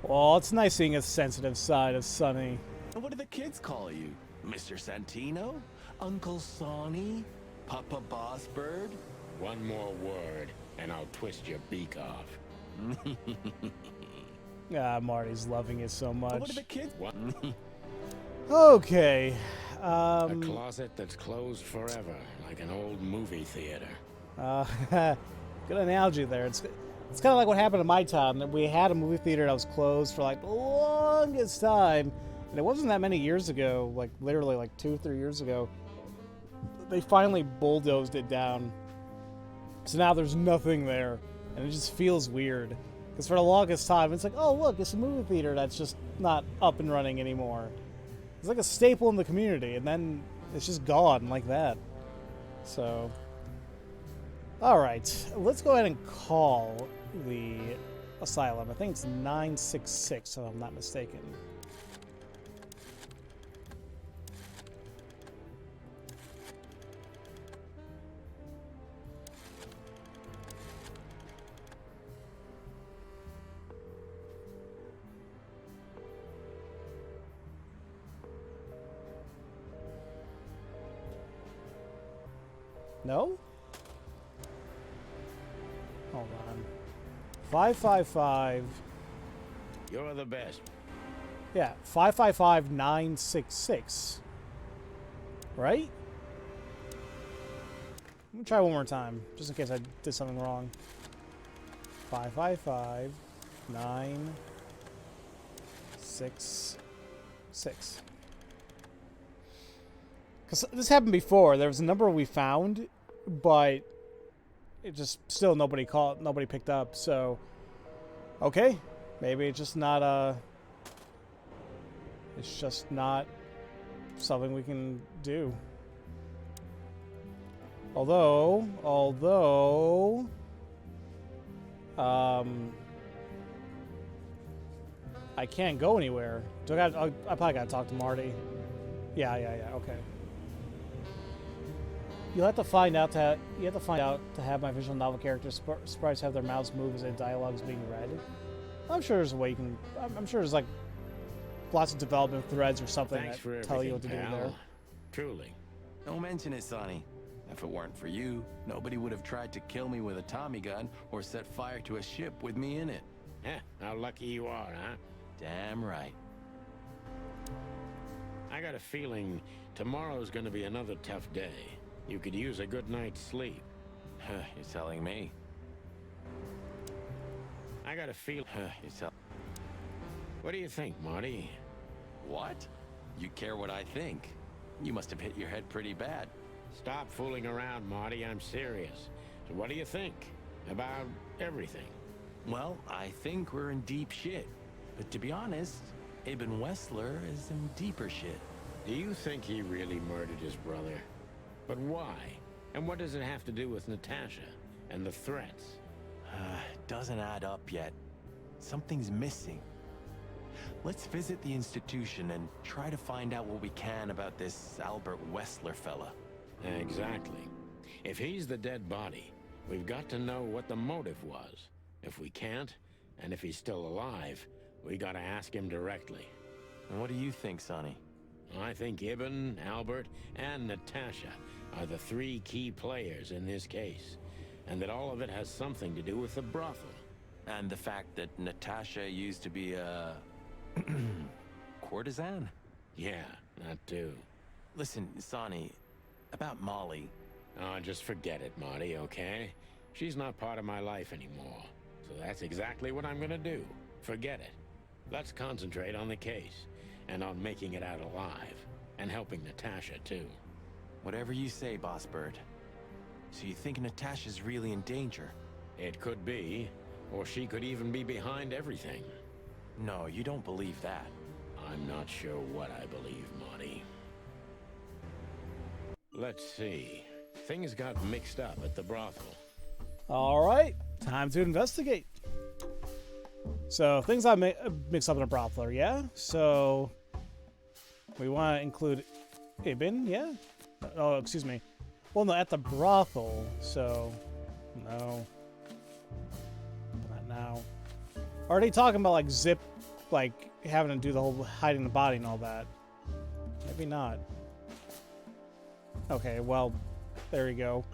Well, it's nice seeing a sensitive side of Sonny. And what do the kids call you? Mr. Santino? Uncle Sonny? Papa Bossbird? One more word, and I'll twist your beak off. Ah, Marty's loving it so much. What do the kids? What? Okay. A closet that's closed forever, like an old movie theater. Good analogy there. It's kind of like what happened in my town. That we had a movie theater that was closed for like the longest time, and it wasn't that many years ago. Like literally, like 2 or 3 years ago, they finally bulldozed it down. So now there's nothing there, and it just feels weird. Because for the longest time, it's like, oh look, it's a movie theater that's just not up and running anymore. It's like a staple in the community, and then it's just gone like that. So, all right, let's go ahead and call the asylum. I think it's 966, if I'm not mistaken. No? Hold on. 555. You're the best. Yeah, 555-966. Right? Let me try one more time, just in case I did something wrong. 555-966. Because this happened before. There was a number we found, but it just still nobody picked up. So, okay, maybe it's just not it's just not something we can do. Although, I can't go anywhere. I probably gotta talk to Marty. Yeah, okay. You have to find out to have my visual novel characters sprites have their mouths move as their dialogue is being read. I'm sure there's a way you can. I'm sure there's like lots of development threads or something Thanks that tell you what to do there. Truly. Don't mention it, Sonny. If it weren't for you, nobody would have tried to kill me with a Tommy gun or set fire to a ship with me in it. How lucky you are, huh? Damn right. I got a feeling tomorrow's gonna be another tough day. You could use a good night's sleep. You're telling me. I got a feel. What do you think, Marty? What? You care what I think? You must have hit your head pretty bad. Stop fooling around, Marty. I'm serious. So what do you think about everything? Well, I think we're in deep shit. But to be honest, Ibn Wessler is in deeper shit. Do you think he really murdered his brother? But why? And what does it have to do with Natasha and the threats? Doesn't add up yet. Something's missing. Let's visit the institution and try to find out what we can about this Albert Wessler fella. Exactly. If he's the dead body, we've got to know what the motive was. If we can't, and if he's still alive, we gotta ask him directly. And what do you think, Sonny? I think Ibn, Albert, and Natasha are the 3 key players in this case, and that all of it has something to do with the brothel. And the fact that Natasha used to be a courtesan? Yeah, that too. Listen, Sonny, about Molly. Oh, just forget it, Marty, okay? She's not part of my life anymore. So that's exactly what I'm gonna do. Forget it. Let's concentrate on the case, and on making it out alive, and helping Natasha, too. Whatever you say, Boss Bird. So you think Natasha's really in danger? It could be, or she could even be behind everything. No, you don't believe that. I'm not sure what I believe, Marty. Let's see. Things got mixed up at the brothel. All right, time to investigate. So things I mixed up in a brothel, yeah? So we want to include Ibn, yeah? Oh, excuse me. Well, no, at the brothel, so no. Not now. Are they talking about, like, Zip, like, having to do the whole hiding the body and all that? Maybe not. Okay, well, there we go.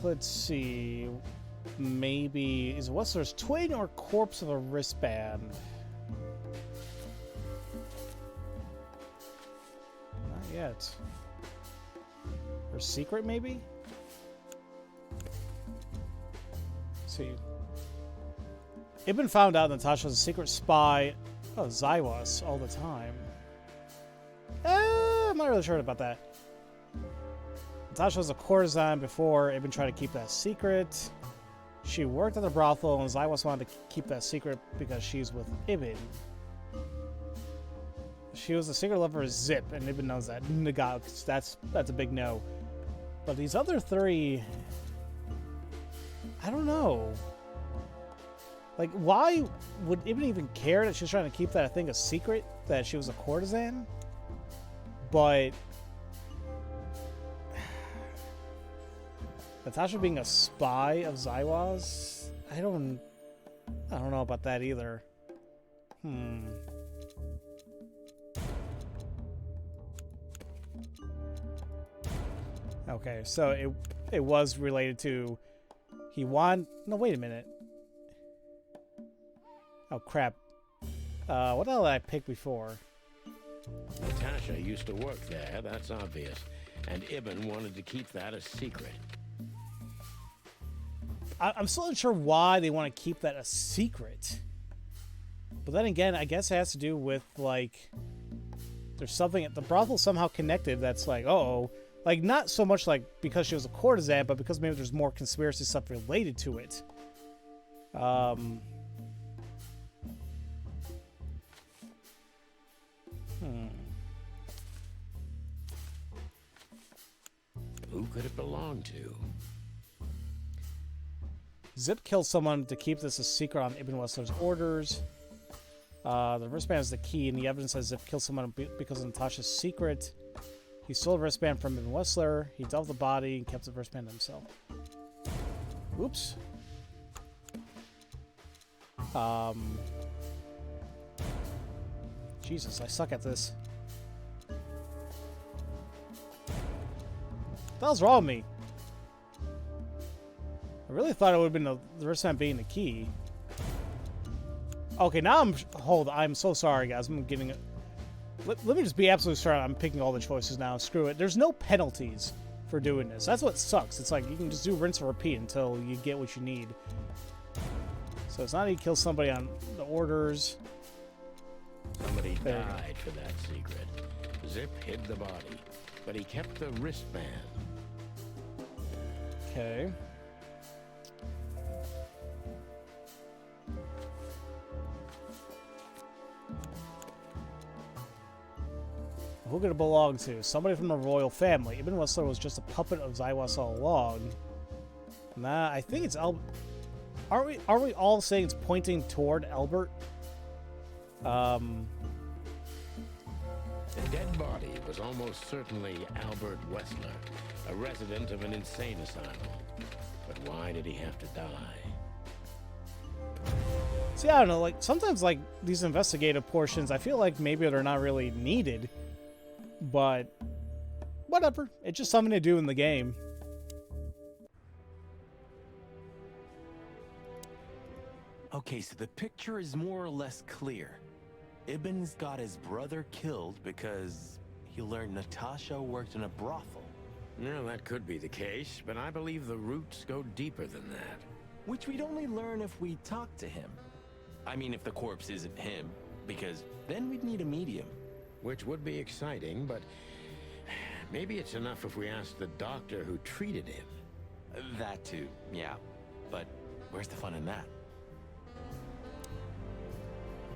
Let's see. Maybe is Whistler's twin or corpse of a wristband? Not yet. Or secret, maybe? Let's see. Ibn found out Natasha was a secret spy of Zywas all the time. I'm not really sure about that. Natasha was a courtesan before. Ibn tried to keep that secret. She worked at the brothel, and Zywas wanted to keep that secret because she's with Ibn. She was a secret lover of Zip, and Ibn knows that. That's a big no. But these other three, I don't know. Like, why would Ibn even care that she's trying to keep that thing a secret, that she was a courtesan? But Natasha being a spy of Zywas? I don't know about that either. Okay, so it was related to no, wait a minute. Oh crap. What the hell did I pick before? Natasha used to work there, that's obvious. And Ibn wanted to keep that a secret. I'm still not sure why they want to keep that a secret. But then again, I guess it has to do with, like, there's something at the brothel somehow connected that's like, uh-oh. Like, not so much like because she was a courtesan, but because maybe there's more conspiracy stuff related to it. Who could it belong to? Zip killed someone to keep this a secret on Ibn Whistler's orders. The wristband is the key, and the evidence says Zip killed someone because of Natasha's secret. He stole the wristband from Ibn Whistler. He dumped the body and kept the wristband himself. Oops. Jesus, I suck at this. What the hell's wrong with me? I really thought it would have been the wristband being the key. Okay, now I'm so sorry, guys. I'm getting it. Let me just be absolutely straight. I'm picking all the choices now. Screw it. There's no penalties for doing this. That's what sucks. It's like you can just do rinse and repeat until you get what you need. So it's not that you kill somebody on the orders. Somebody died for that secret. Zip hid the body, but he kept the wristband. Okay. Who could it belong to? Somebody from the royal family. Ibn Whistler was just a puppet of Zywas all along. Nah, I think it's Albert. Aren't we all saying it's pointing toward Albert? The dead body was almost certainly Albert Whistler, a resident of an insane asylum. But why did he have to die? See, I don't know, like, sometimes, like, these investigative portions, I feel like maybe they're not really needed. But, whatever. It's just something to do in the game. Okay, so the picture is more or less clear. Ibn's got his brother killed because he learned Natasha worked in a brothel. Well, that could be the case, but I believe the roots go deeper than that. which we'd only learn if we talk to him. I mean, if the corpse isn't him, because then we'd need a medium. Which would be exciting, but maybe it's enough if we ask the doctor who treated him. That too, yeah. But where's the fun in that?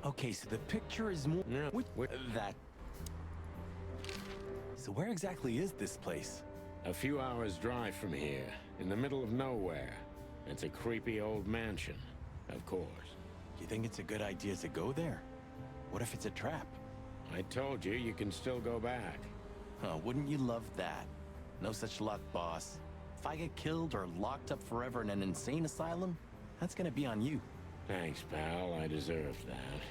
Okay, so the picture is more... No, that... So where exactly is this place? A few hours drive from here, in the middle of nowhere. It's a creepy old mansion, of course. You think it's a good idea to go there? What if it's a trap? I told you, you can still go back. Huh, wouldn't you love that? No such luck, boss. If I get killed or locked up forever in an insane asylum, that's gonna be on you. Thanks, pal. I deserved that.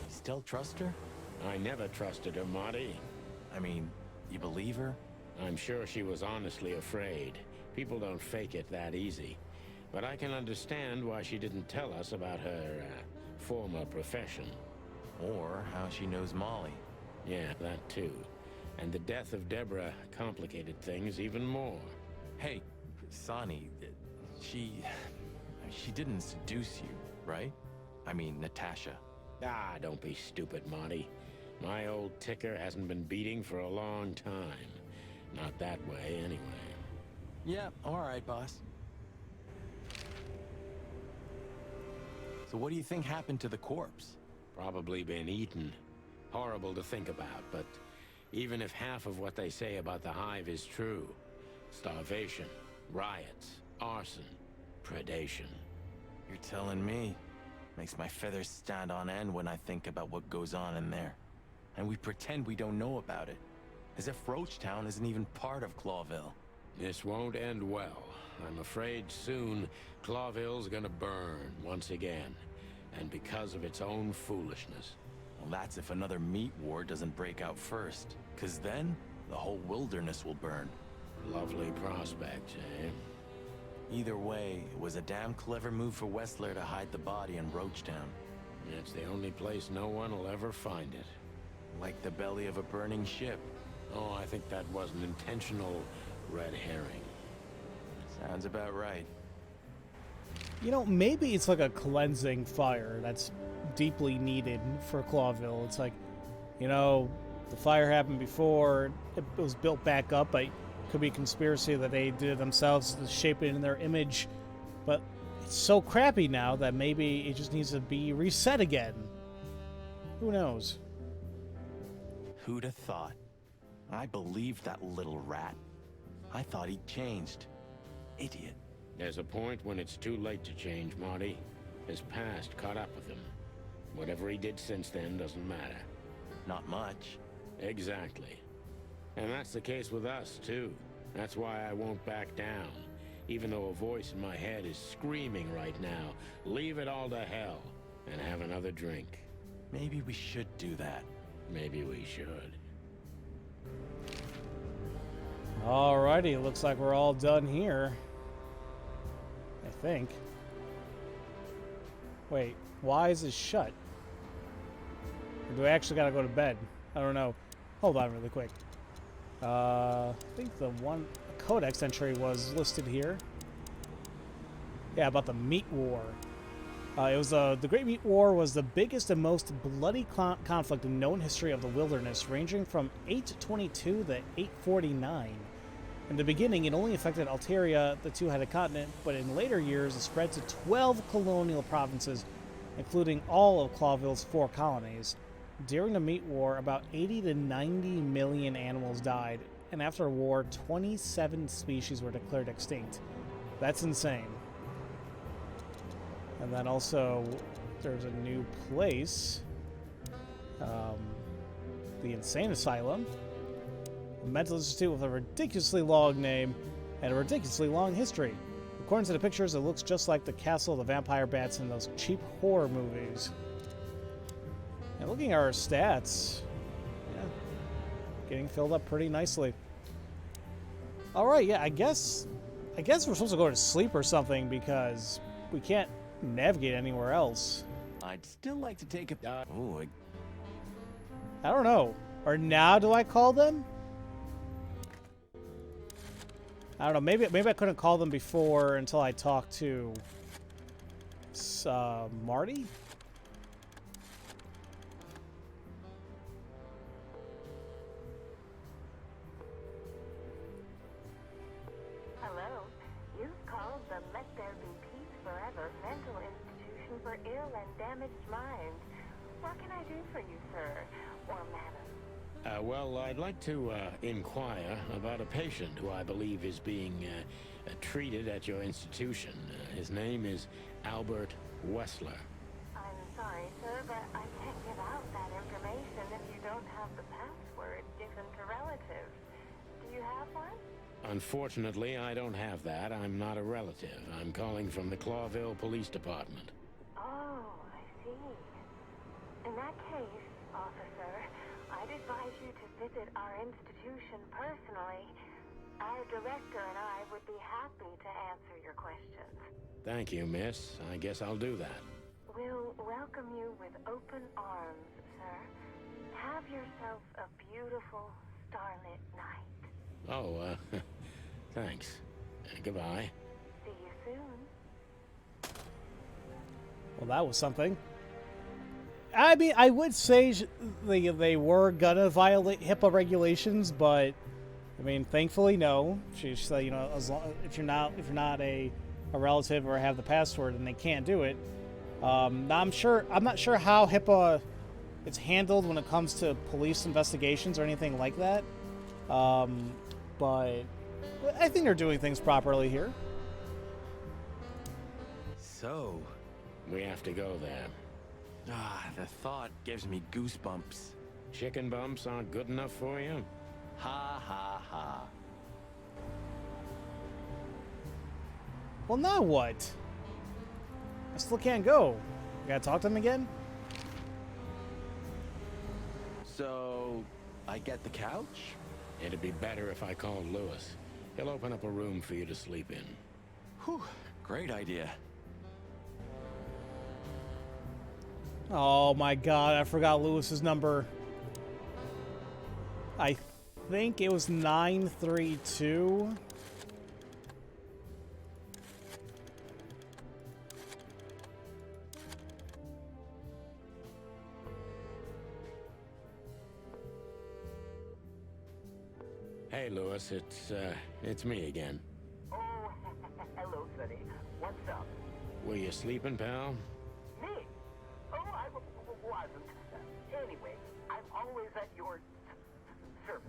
Still trust her? I never trusted her, Marty. I mean, you believe her? I'm sure she was honestly afraid. People don't fake it that easy. But I can understand why she didn't tell us about her, former profession. Or how she knows Molly. Yeah, that too. And the death of Deborah complicated things even more. Hey, Sonny, she didn't seduce you, right? I mean, Natasha. Ah, don't be stupid, Marty. My old ticker hasn't been beating for a long time. Not that way, anyway. Yeah, all right, boss. So what do you think happened to the corpse? Probably been eaten. Horrible to think about, but even if half of what they say about the hive is true, starvation, riots, arson, predation. You're telling me. Makes my feathers stand on end when I think about what goes on in there. And we pretend we don't know about it. As if Roachtown isn't even part of Clawville. This won't end well. I'm afraid soon Clawville's gonna burn once again. And because of its own foolishness. Well, that's if another meat war doesn't break out first. 'Cause then, the whole wilderness will burn. Lovely prospect, eh? Either way, it was a damn clever move for Wessler to hide the body in Roachtown. It's the only place no one will ever find it. Like the belly of a burning ship. Oh, I think that was an intentional red herring. Sounds about right. You know, maybe it's like a cleansing fire that's deeply needed for Clawville. It's like, you know, the fire happened before, it was built back up, but it could be a conspiracy that they did it themselves to shape it in their image. But it's so crappy now that maybe it just needs to be reset again. Who knows? Who'd have thought? I believed that little rat. I thought he'd changed. Idiot. There's a point when it's too late to change, Marty. His past caught up with him. Whatever he did since then doesn't matter. Not much. Exactly. And that's the case with us, too. That's why I won't back down. Even though a voice in my head is screaming right now, leave it all to hell and have another drink. Maybe we should do that. Maybe we should. Alrighty, looks like we're all done here. I think. Wait, why is this shut? Or do I actually gotta go to bed? I don't know. Hold on really quick. I think the one codex entry was listed here. Yeah, about the Meat War. It was the Great Meat War was the biggest and most bloody conflict in known history of the wilderness, ranging from 822 to 849. In the beginning, it only affected Alteria, the two-headed continent, but in later years, it spread to 12 colonial provinces, including all of Clawville's 4 colonies. During the Meat War, about 80 to 90 million animals died, and after the war, 27 species were declared extinct. That's insane. And then also, there's a new place, the Insane Asylum, a mental institute with a ridiculously long name and a ridiculously long history. According to the pictures, it looks just like the Castle of the Vampire Bats in those cheap horror movies. And looking at our stats, yeah, getting filled up pretty nicely. All right, yeah, I guess we're supposed to go to sleep or something because we can't navigate anywhere else. I'd still like to take a... Ooh, I don't know. Or now do I call them? I don't know. Maybe I couldn't call them before until I talked to Marty. Hello. You've called the Let There Be Peace Forever mental institution for ill and damaged minds. What can I do for you, sir? Or madam? Well, I'd like to inquire about a patient who I believe is being treated at your institution. His name is Albert Wessler. I'm sorry, sir, but I can't give out that information if you don't have the password given to relatives. Do you have one? Unfortunately, I don't have that. I'm not a relative. I'm calling from the Clawville Police Department. Oh, I see. In that case, officer, I'd advise you to visit our institution personally. Our director and I would be happy to answer your questions. Thank you, miss. I guess I'll do that. We'll welcome you with open arms, sir. Have yourself a beautiful, starlit night. Oh, thanks. Goodbye. See you soon. Well, that was something. I mean, I would say they were gonna violate HIPAA regulations, but I mean, thankfully, no. She's you know, as long, if you're not a relative or have the password, then they can't do it. I'm not sure how HIPAA it's handled when it comes to police investigations or anything like that. But I think they're doing things properly here. So, We have to go there. the thought gives me goosebumps. Chicken bumps aren't good enough for you? Ha ha ha. Well, now what? I still can't go. You gotta talk to them again? So, I get the couch? It'd be better if I called Lewis. He'll open up a room for you to sleep in. Whew, great idea. Oh my god, I forgot Lewis's number. I think it was 932. Hey, Lewis, it's me again. Oh, hello, Sonny. What's up? Were you sleeping, pal? Me? Oh, I wasn't. Anyway, I'm always at your service.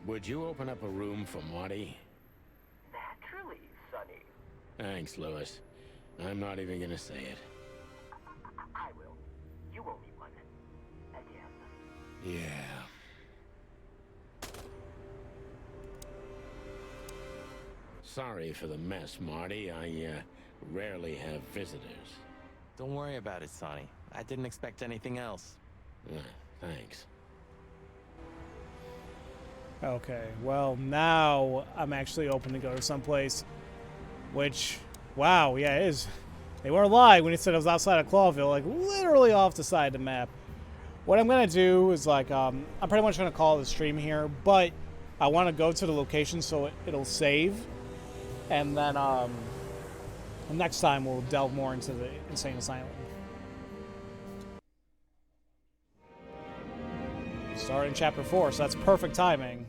Would you open up a room for Marty? Naturally, Sonny. Thanks, Lewis. I'm not even gonna say it. I will. You owe me one. Again. Yeah. Sorry for the mess, Marty. I rarely have visitors. Don't worry about it, Sonny. I didn't expect anything else. Thanks. Okay, well, now I'm actually open to go to someplace. Which, wow, yeah, it is. They weren't lying when he said it was outside of Clawville, like literally off the side of the map. What I'm going to do is, like, I'm pretty much going to call the stream here, but I want to go to the location so it'll save. And then next time we'll delve more into the Insane Asylum. Starting chapter 4, so that's perfect timing.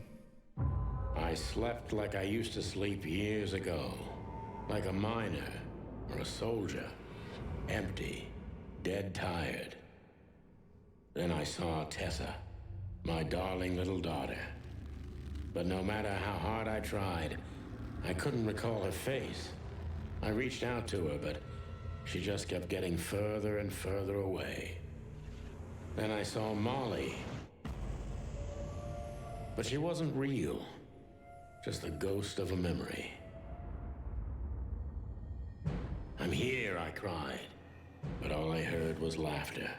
I slept like I used to sleep years ago. Like a miner or a soldier. Empty, dead tired. Then I saw Tessa, my darling little daughter. But no matter how hard I tried, I couldn't recall her face. I reached out to her, but she just kept getting further and further away. Then I saw Molly. But she wasn't real. Just the ghost of a memory. I'm here, I cried. But all I heard was laughter.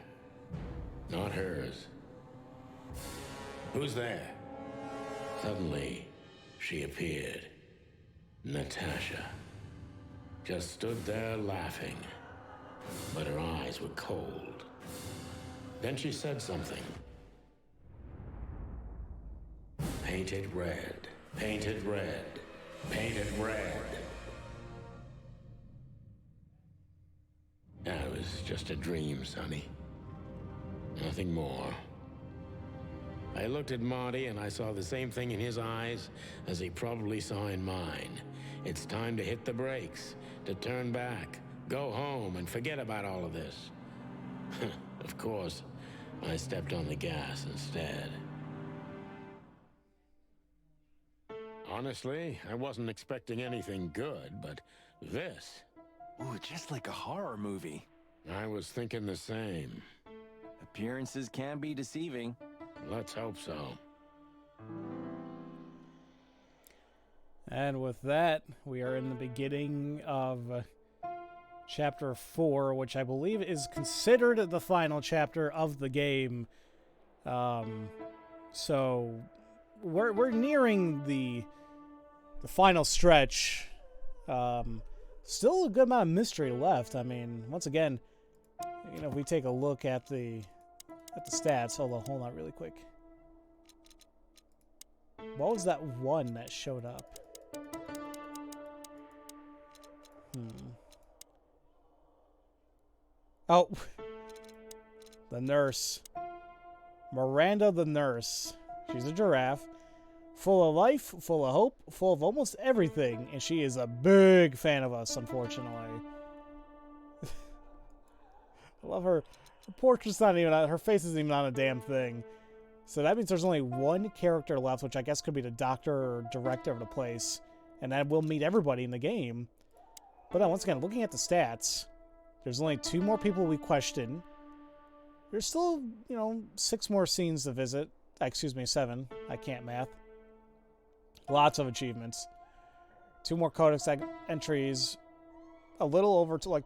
Not hers. Who's there? Suddenly, she appeared. Natasha. Just stood there laughing. But her eyes were cold. Then she said something. Painted red. Painted red. Painted red. That was just a dream, Sonny. Nothing more. I looked at Marty and I saw the same thing in his eyes as he probably saw in mine. It's time to hit the brakes, to turn back, go home and forget about all of this. Of course, I stepped on the gas instead. Honestly, I wasn't expecting anything good, but this... Ooh, just like a horror movie. I was thinking the same. Appearances can be deceiving. Let's hope so. And with that, we are in the beginning of Chapter 4, which I believe is considered the final chapter of the game. So we're nearing the final stretch. Still a good amount of mystery left. I mean, once again, you know, if we take a look at the stats, hold on really quick. What was that one that showed up? Oh, the nurse. Miranda the nurse. She's a giraffe. Full of life, full of hope, full of almost everything. And she is a big fan of us, unfortunately. I love her. Her portrait's not even on, her face isn't even on a damn thing. So that means there's only one character left, which I guess could be the doctor or director of the place. And that will meet everybody in the game. But then, once again, looking at the stats, there's only 2 more people we question. There's still, you know, 6 more scenes to visit. Excuse me, 7. I can't math. Lots of achievements. 2 more codex entries. A little over to, like,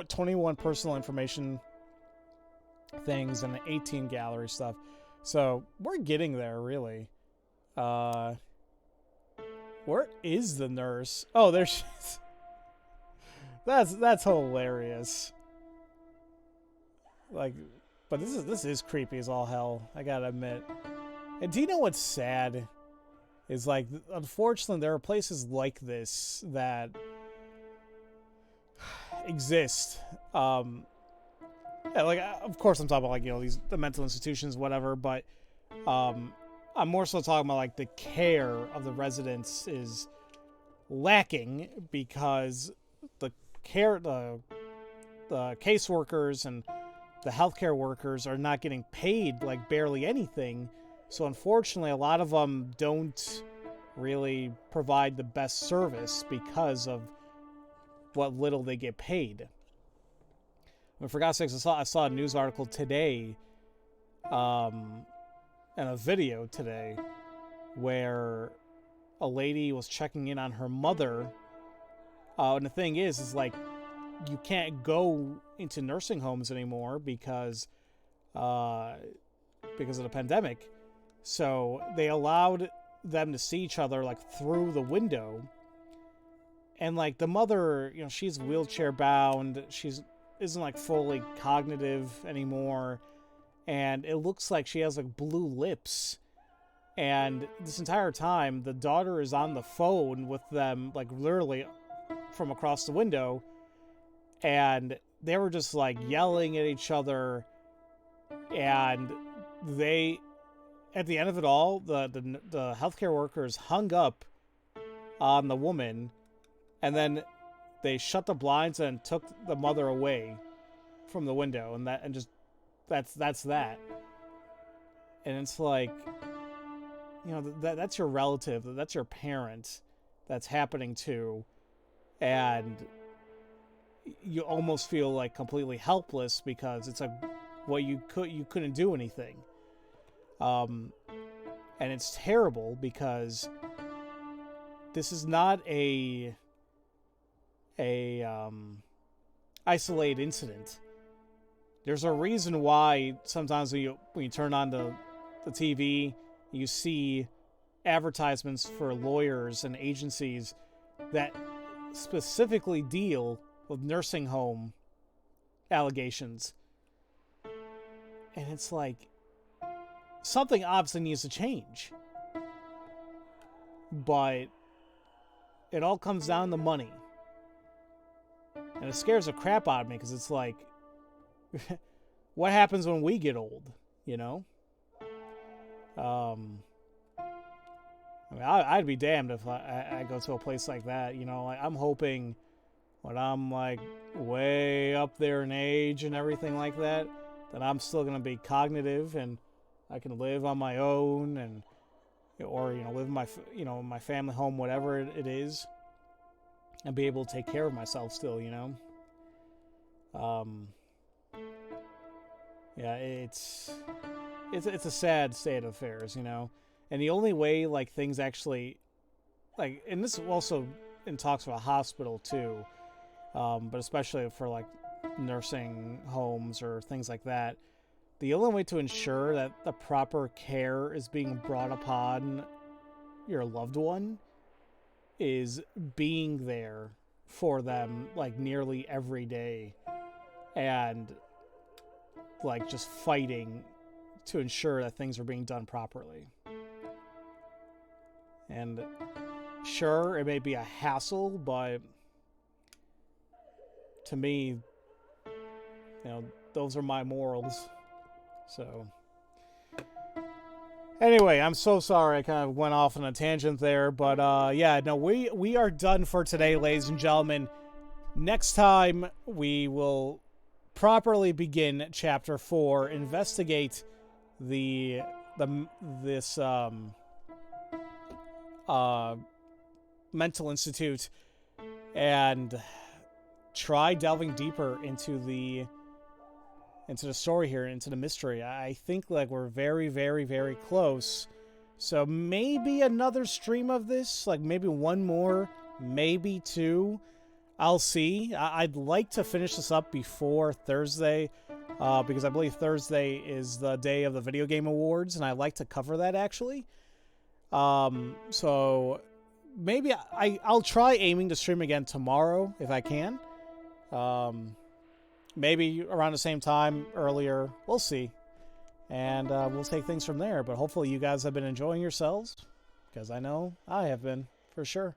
21 personal information things and 18 gallery stuff. So, we're getting there, really. Where is the nurse? Oh, there she is. That's hilarious. Like, but this is creepy as all hell, I gotta admit. And do you know what's sad? Is like, unfortunately, there are places like this that exist. Yeah, like, of course I'm talking about, like, you know, the mental institutions, whatever, but I'm more so talking about, like, the care of the residents is lacking because the caseworkers and the healthcare workers are not getting paid, like, barely anything. So unfortunately, a lot of them don't really provide the best service because of what little they get paid. I mean, for God's sakes, I saw a news article today, and a video today, where a lady was checking in on her mother. And the thing is like, you can't go into nursing homes anymore because of the pandemic. So they allowed them to see each other, like, through the window. And, like, the mother, you know, she's wheelchair bound. Isn't like fully cognitive anymore. And it looks like she has, like, blue lips. And this entire time, the daughter is on the phone with them, like, literally from across the window. And they were just, like, yelling at each other. And they, at the end of it all, the healthcare workers hung up on the woman. And then they shut the blinds and took the mother away from the window. And that's that. And it's like, you know, that's your relative, that's your parent that's happening to, and you almost feel like completely helpless because it's like, well, you couldn't do anything. And it's terrible because this is not a isolated incident. There's a reason why sometimes when you turn on the TV, you see advertisements for lawyers and agencies that specifically deal with nursing home allegations. And it's like, something obviously needs to change. But it all comes down to money. And it scares the crap out of me, because it's like, what happens when we get old, you know? I mean, I'd be damned if I go to a place like that, you know? Like, I'm hoping when I'm, like, way up there in age and everything like that I'm still going to be cognitive and I can live on my own and, or, you know, live in my, you know, my family home, whatever it is, and be able to take care of myself still, you know? Yeah, it's a sad state of affairs, you know? And the only way, like, things actually, like, and this also in talks about hospital, too, but especially for, like, nursing homes or things like that, the only way to ensure that the proper care is being brought upon your loved one is being there for them, like, nearly every day, and, like, just fighting to ensure that things are being done properly. And sure, it may be a hassle, but to me, you know, those are my morals. So anyway, I'm so sorry I kind of went off on a tangent there, but yeah, no, we are done for today, ladies and gentlemen. Next time we will properly begin chapter 4, investigate this mental institute, and try delving deeper into the story here, into the mystery. I think, like, we're very, very, very close. So maybe another stream of this, like maybe one more, maybe two. I'll see. I'd like to finish this up before Thursday, because I believe Thursday is the day of the Video Game Awards, and I like to cover that, actually. So maybe I'll try aiming to stream again tomorrow if I can. Maybe around the same time, earlier. We'll see. And we'll take things from there. But hopefully you guys have been enjoying yourselves, because I know I have been, for sure.